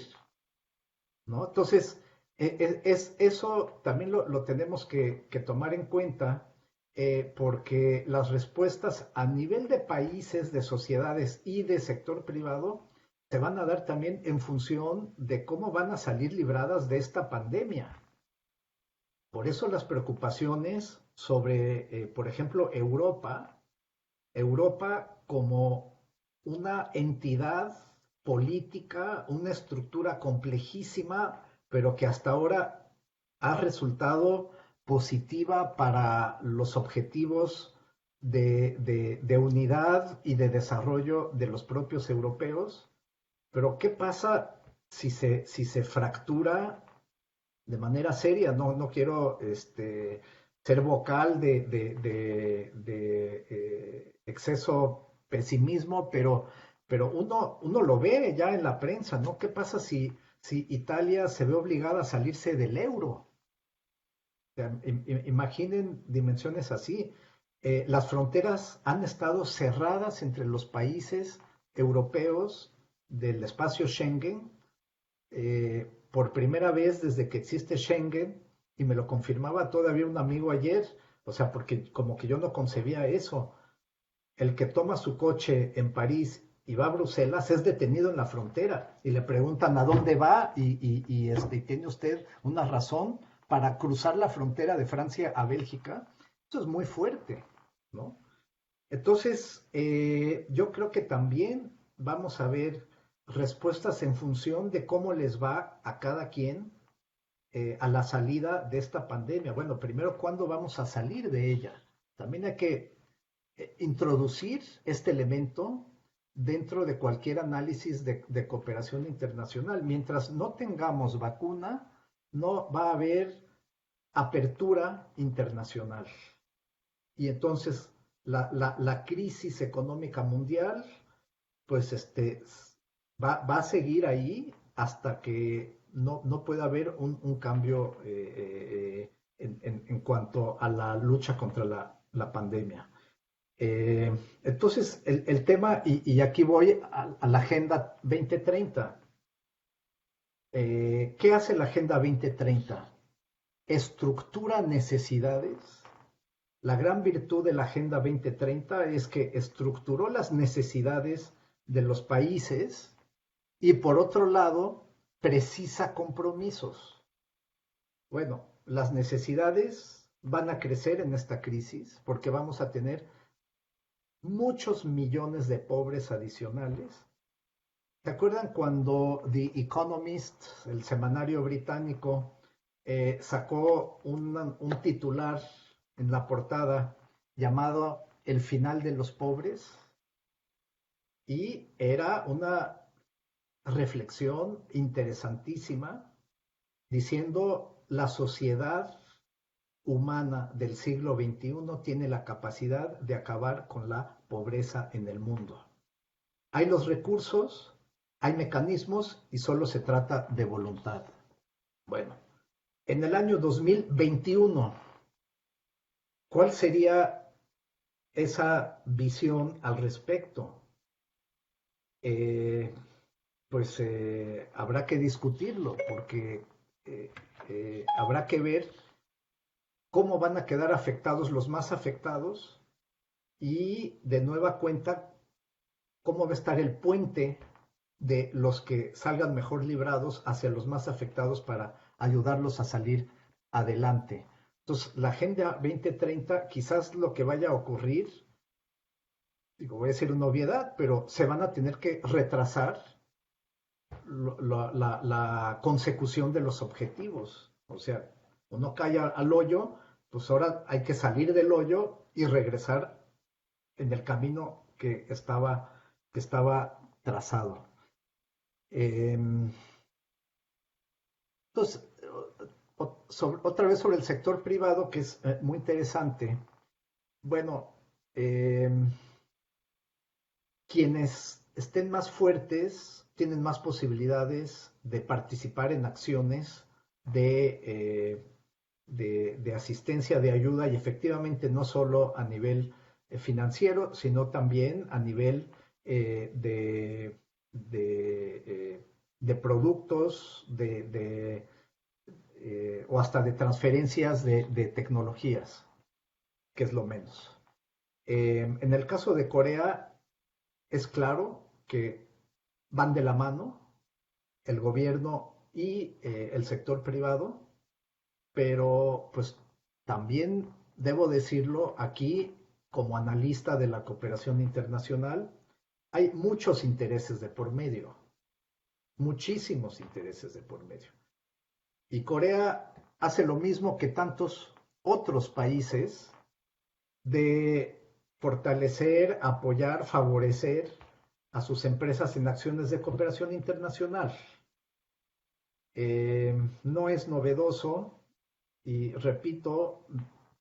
¿no? Entonces, eso también lo tenemos que tomar en cuenta, porque las respuestas a nivel de países, de sociedades y de sector privado se van a dar también en función de cómo van a salir libradas de esta pandemia. Por eso las preocupaciones sobre, por ejemplo, Europa como una entidad política, una estructura complejísima, pero que hasta ahora ha resultado positiva para los objetivos de unidad y de desarrollo de los propios europeos. Pero ¿qué pasa si se fractura de manera seria? No quiero ser vocal de exceso pesimismo, pero uno lo ve ya en la prensa, ¿no? ¿Qué pasa si Italia se ve obligada a salirse del euro? O sea, imaginen dimensiones así. Las fronteras han estado cerradas entre los países europeos del espacio Schengen por primera vez desde que existe Schengen, y me lo confirmaba todavía un amigo ayer, o sea, porque como que yo no concebía eso. El que toma su coche en París y va a Bruselas es detenido en la frontera y le preguntan a dónde va y tiene usted una razón para cruzar la frontera de Francia a Bélgica, eso es muy fuerte, ¿no? Entonces, yo creo que también vamos a ver respuestas en función de cómo les va a cada quien a la salida de esta pandemia. Bueno, primero, ¿cuándo vamos a salir de ella? También hay que introducir este elemento dentro de cualquier análisis de cooperación internacional. Mientras no tengamos vacuna, no va a haber apertura internacional. Y entonces la crisis económica mundial, pues va a seguir ahí hasta que no pueda haber un cambio en cuanto a la lucha contra la pandemia. Entonces, el tema, y aquí voy a la Agenda 2030. ¿Qué hace la Agenda 2030? Estructura necesidades. La gran virtud de la Agenda 2030 es que estructuró las necesidades de los países y por otro lado precisa compromisos. Bueno, las necesidades van a crecer en esta crisis porque vamos a tener muchos millones de pobres adicionales. ¿Se acuerdan cuando The Economist, el semanario británico, sacó un titular en la portada llamado El final de los pobres? Y era una reflexión interesantísima diciendo la sociedad humana del siglo XXI tiene la capacidad de acabar con la pobreza en el mundo. Hay los recursos, hay mecanismos y solo se trata de voluntad. Bueno, en el año 2021, ¿cuál sería esa visión al respecto? Habrá que discutirlo porque habrá que ver cómo van a quedar afectados los más afectados y de nueva cuenta cómo va a estar el puente de los que salgan mejor librados hacia los más afectados para ayudarlos a salir adelante. Entonces, la Agenda 2030, quizás lo que vaya a ocurrir, digo, voy a decir una obviedad, pero se van a tener que retrasar la consecución de los objetivos. O sea, uno cae al hoyo, pues ahora hay que salir del hoyo y regresar en el camino que estaba trazado. Entonces, otra vez sobre el sector privado, que es muy interesante. Bueno, quienes estén más fuertes tienen más posibilidades de participar en acciones de asistencia, de ayuda, y efectivamente no solo a nivel financiero, sino también a nivel de productos, o hasta de transferencias de tecnologías, que es lo menos. En el caso de Corea, es claro que van de la mano el gobierno y el sector privado, pero pues también debo decirlo aquí como analista de la cooperación internacional, hay muchos intereses de por medio, muchísimos intereses de por medio. Y Corea hace lo mismo que tantos otros países de fortalecer, apoyar, favorecer a sus empresas en acciones de cooperación internacional. No es novedoso y repito,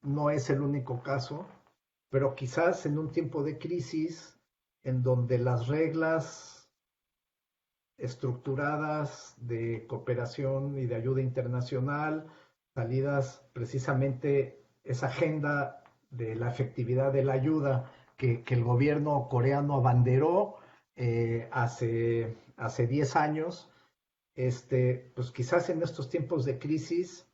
no es el único caso, pero quizás en un tiempo de crisis en donde las reglas estructuradas de cooperación y de ayuda internacional, salidas precisamente esa agenda de la efectividad de la ayuda que el gobierno coreano abanderó hace 10 años, pues quizás en estos tiempos de crisis,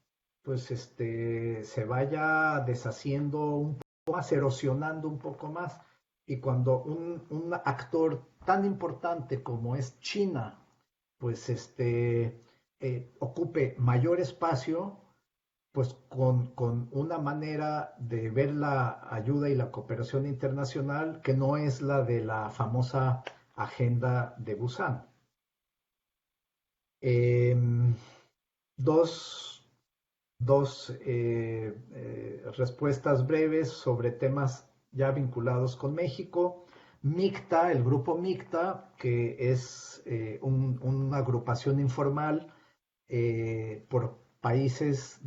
pues se vaya deshaciendo un poco más, erosionando un poco más. Y cuando un actor tan importante como es China, pues ocupe mayor espacio, pues con una manera de ver la ayuda y la cooperación internacional que no es la de la famosa agenda de Busan. Em, dos respuestas breves sobre temas ya vinculados con México. MICTA, el grupo MICTA, que es una agrupación informal por países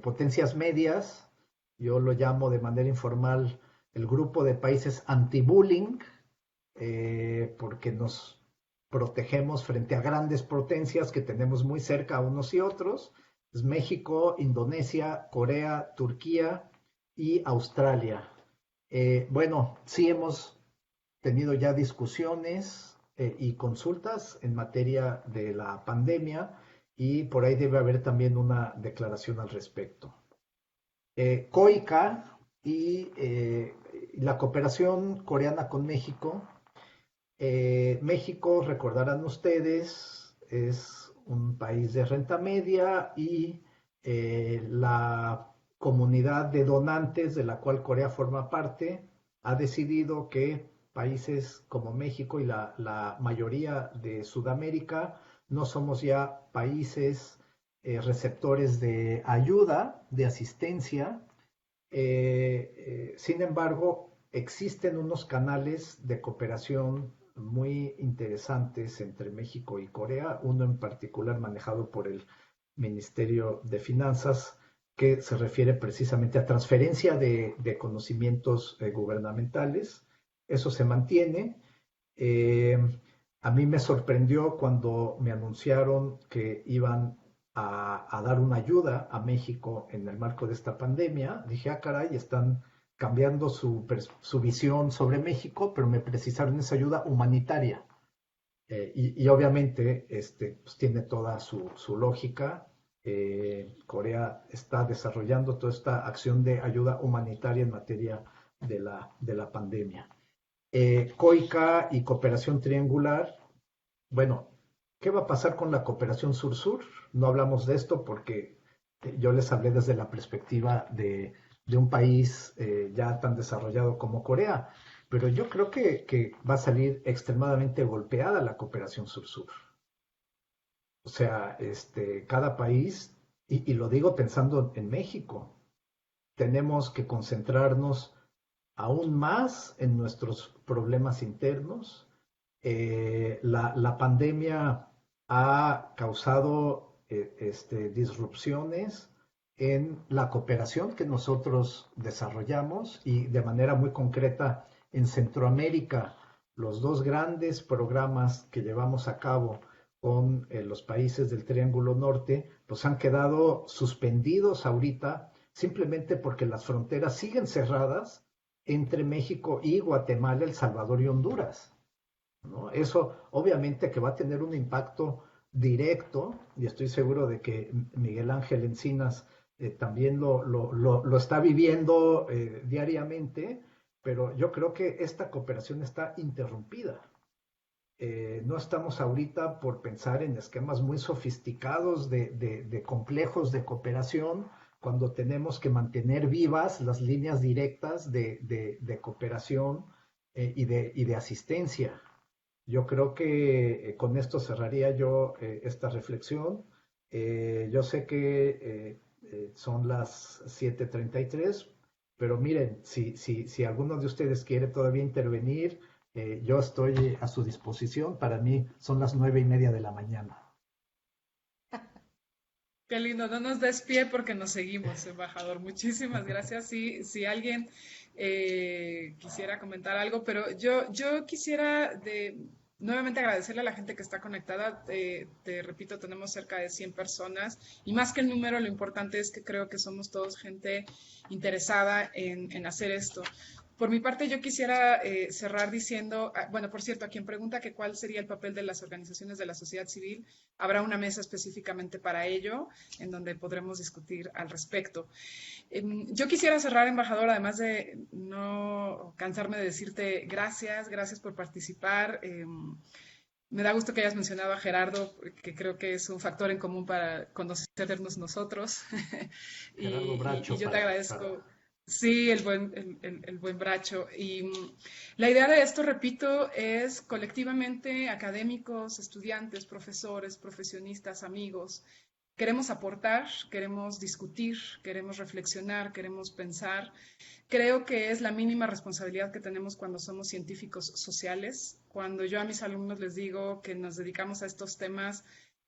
potencias medias. Yo lo llamo de manera informal el grupo de países anti-bullying, porque nos protegemos frente a grandes potencias que tenemos muy cerca a unos y otros. Es México, Indonesia, Corea, Turquía y Australia. Bueno, sí hemos tenido ya discusiones y consultas en materia de la pandemia y por ahí debe haber también una declaración al respecto. COICA y la cooperación coreana con México. México, recordarán ustedes, es un país de renta media y la comunidad de donantes de la cual Corea forma parte ha decidido que países como México y la mayoría de Sudamérica no somos ya países receptores de ayuda, de asistencia. Sin embargo, existen unos canales de cooperación muy interesantes entre México y Corea, uno en particular manejado por el Ministerio de Finanzas, que se refiere precisamente a transferencia de conocimientos gubernamentales. Eso se mantiene. Eh, a mí me sorprendió cuando me anunciaron que iban a dar una ayuda a México en el marco de esta pandemia. Dije, ah, caray, están cambiando su visión sobre México, pero me precisaron esa ayuda humanitaria. Y obviamente pues tiene toda su lógica. Corea está desarrollando toda esta acción de ayuda humanitaria en materia de la pandemia. COICA y cooperación triangular. Bueno, ¿qué va a pasar con la cooperación sur-sur? No hablamos de esto porque yo les hablé desde la perspectiva de un país ya tan desarrollado como Corea, pero yo creo que va a salir extremadamente golpeada la cooperación sur-sur. O sea, cada país, y lo digo pensando en México, tenemos que concentrarnos aún más en nuestros problemas internos. La pandemia ha causado disrupciones en la cooperación que nosotros desarrollamos y de manera muy concreta en Centroamérica. Los dos grandes programas que llevamos a cabo con los países del Triángulo Norte, pues han quedado suspendidos ahorita simplemente porque las fronteras siguen cerradas entre México y Guatemala, El Salvador y Honduras, ¿no? Eso obviamente que va a tener un impacto directo, y estoy seguro de que Miguel Ángel Encinas también lo está viviendo diariamente, pero yo creo que esta cooperación está interrumpida. No estamos ahorita por pensar en esquemas muy sofisticados de complejos de cooperación, cuando tenemos que mantener vivas las líneas directas de cooperación y de asistencia. Yo creo que con esto cerraría yo esta reflexión. Yo sé que son las 7:33, pero miren, si alguno de ustedes quiere todavía intervenir, yo estoy a su disposición. Para mí son las 9:30 de la mañana. Qué lindo, no nos des pie porque nos seguimos, embajador. Muchísimas gracias. Si alguien quisiera comentar algo, pero yo quisiera nuevamente agradecerle a la gente que está conectada. Te repito, tenemos cerca de 100 personas y más que el número, lo importante es que creo que somos todos gente interesada en hacer esto. Por mi parte, yo quisiera cerrar diciendo, bueno, por cierto, a quien pregunta que cuál sería el papel de las organizaciones de la sociedad civil, habrá una mesa específicamente para ello, en donde podremos discutir al respecto. Yo quisiera cerrar, embajador, además de no cansarme de decirte gracias por participar. Me da gusto que hayas mencionado a Gerardo, que creo que es un factor en común para conocernos nosotros. Gerardo Y Bracho yo te para... agradezco, sí, el buen Bracho. Y la idea de esto, repito, es colectivamente académicos, estudiantes, profesores, profesionistas, amigos. Queremos aportar, queremos discutir, queremos reflexionar, queremos pensar. Creo que es la mínima responsabilidad que tenemos cuando somos científicos sociales. Cuando yo a mis alumnos les digo que nos dedicamos a estos temas,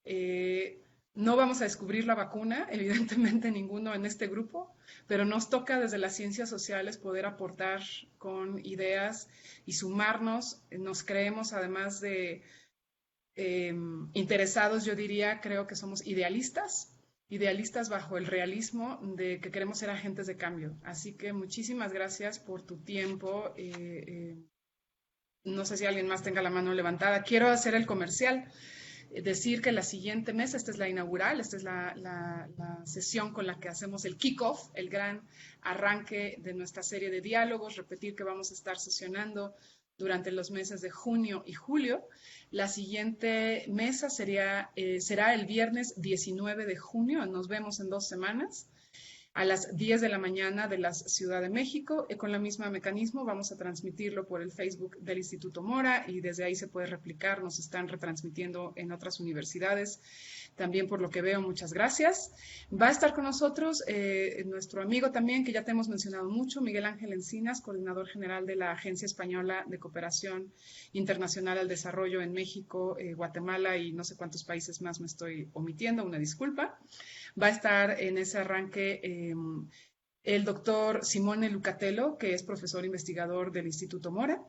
eh, no vamos a descubrir la vacuna, evidentemente ninguno en este grupo, pero nos toca desde las ciencias sociales poder aportar con ideas y sumarnos. Nos creemos, además de interesados, yo diría, creo que somos idealistas bajo el realismo de que queremos ser agentes de cambio. Así que muchísimas gracias por tu tiempo. No sé si alguien más tenga la mano levantada. Quiero hacer el comercial. Decir que la siguiente mesa, esta es la inaugural, esta es la sesión con la que hacemos el kickoff, el gran arranque de nuestra serie de diálogos. Repetir que vamos a estar sesionando durante los meses de junio y julio. La siguiente mesa será el viernes 19 de junio, nos vemos en 2 semanas, a las 10 de la mañana de la Ciudad de México. Con el mismo mecanismo vamos a transmitirlo por el Facebook del Instituto Mora y desde ahí se puede replicar, nos están retransmitiendo en otras universidades. También por lo que veo, muchas gracias. Va a estar con nosotros nuestro amigo también, que ya te hemos mencionado mucho, Miguel Ángel Encinas, coordinador general de la Agencia Española de Cooperación Internacional al Desarrollo en México, Guatemala y no sé cuántos países más me estoy omitiendo, una disculpa. Va a estar en ese arranque el doctor Simone Lucatello, que es profesor investigador del Instituto Mora,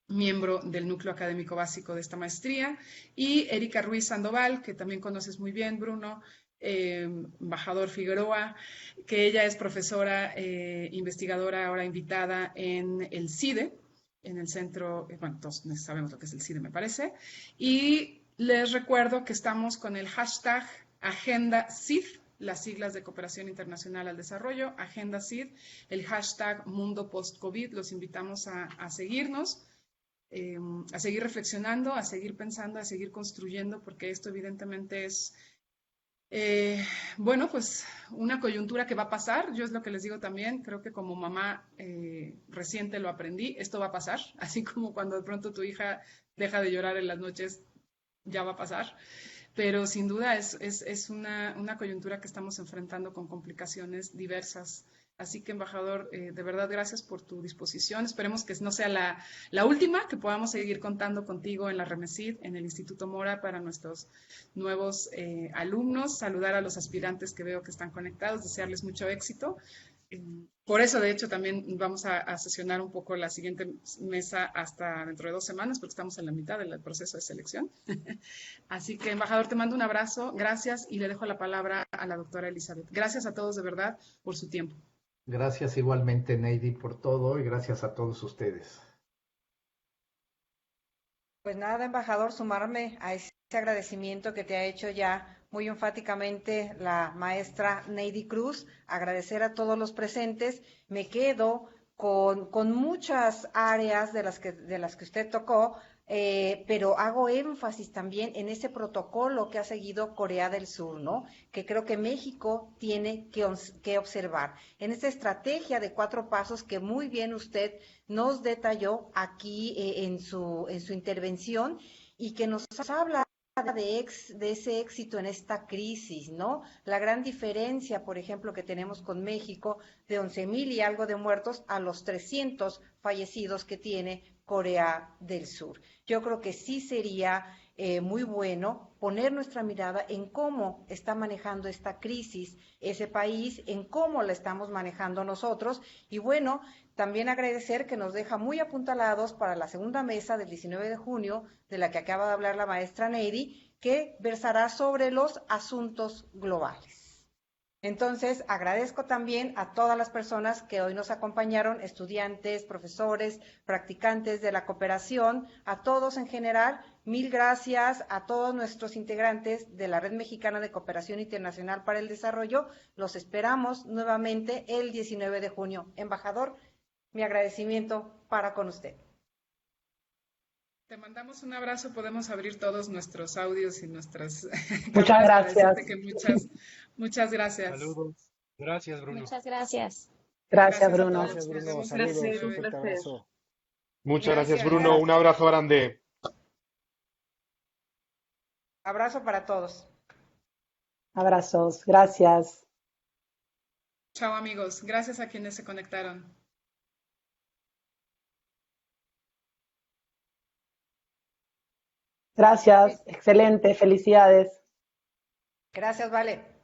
miembro del núcleo académico básico de esta maestría, y Erika Ruiz Sandoval, que también conoces muy bien, Bruno, embajador Figueroa, que ella es profesora investigadora ahora invitada en el CIDE, en el centro, bueno, todos sabemos lo que es el CIDE, me parece, y les recuerdo que estamos con el hashtag Agenda CID, las siglas de Cooperación Internacional al Desarrollo, Agenda CID, el hashtag Mundo Post-COVID, los invitamos a seguirnos, a seguir reflexionando, a seguir pensando, a seguir construyendo, porque esto evidentemente es, bueno, pues una coyuntura que va a pasar. Yo es lo que les digo también, creo que como mamá reciente lo aprendí, esto va a pasar, así como cuando de pronto tu hija deja de llorar en las noches, ya va a pasar. Pero sin duda es una coyuntura que estamos enfrentando con complicaciones diversas. Así que, embajador, de verdad, gracias por tu disposición. Esperemos que no sea la última, que podamos seguir contando contigo en la REMECID, en el Instituto Mora, para nuestros nuevos alumnos. Saludar a los aspirantes que veo que están conectados, desearles mucho éxito. Por eso, de hecho, también vamos a sesionar un poco la siguiente mesa hasta dentro de 2 semanas, porque estamos en la mitad del proceso de selección. Así que, embajador, te mando un abrazo, gracias, y le dejo la palabra a la doctora Elizabeth. Gracias a todos de verdad por su tiempo. Gracias igualmente, Neidi, por todo y gracias a todos ustedes. Pues nada, embajador, sumarme a ese agradecimiento que te ha hecho ya muy enfáticamente la maestra Neidi Cruz, agradecer a todos los presentes. Me quedo con muchas áreas de las que usted tocó, pero hago énfasis también en ese protocolo que ha seguido Corea del Sur, ¿no? Que creo que México tiene que observar. En esta estrategia de 4 pasos que muy bien usted nos detalló aquí en su intervención y que nos habla de ese éxito en esta crisis, ¿no? La gran diferencia, por ejemplo, que tenemos con México, de 11,000 y algo de muertos a los 300 fallecidos que tiene Corea del Sur. Yo creo que sí sería muy bueno poner nuestra mirada en cómo está manejando esta crisis ese país, en cómo la estamos manejando nosotros, y bueno, también agradecer que nos deja muy apuntalados para la segunda mesa del 19 de junio, de la que acaba de hablar la maestra Neidi, que versará sobre los asuntos globales. Entonces, agradezco también a todas las personas que hoy nos acompañaron, estudiantes, profesores, practicantes de la cooperación, a todos en general. Mil gracias a todos nuestros integrantes de la Red Mexicana de Cooperación Internacional para el Desarrollo. Los esperamos nuevamente el 19 de junio. Embajador, mi agradecimiento para con usted. Te mandamos un abrazo, podemos abrir todos nuestros audios y nuestras Muchas cámaras para gracias. decirte que muchas gracias. Saludos. Gracias, Bruno. Muchas gracias. Gracias, a Bruno. todos. Gracias, Nos Bruno. vemos Un en el Saludos. placer, siguiente un Un fuerte placer. abrazo. Muchas gracias, Gracias. Bruno. Un abrazo grande. Abrazo para todos. Abrazos. Gracias. Chao amigos, gracias a quienes se conectaron. Gracias. Excelente. Felicidades. Gracias, Vale.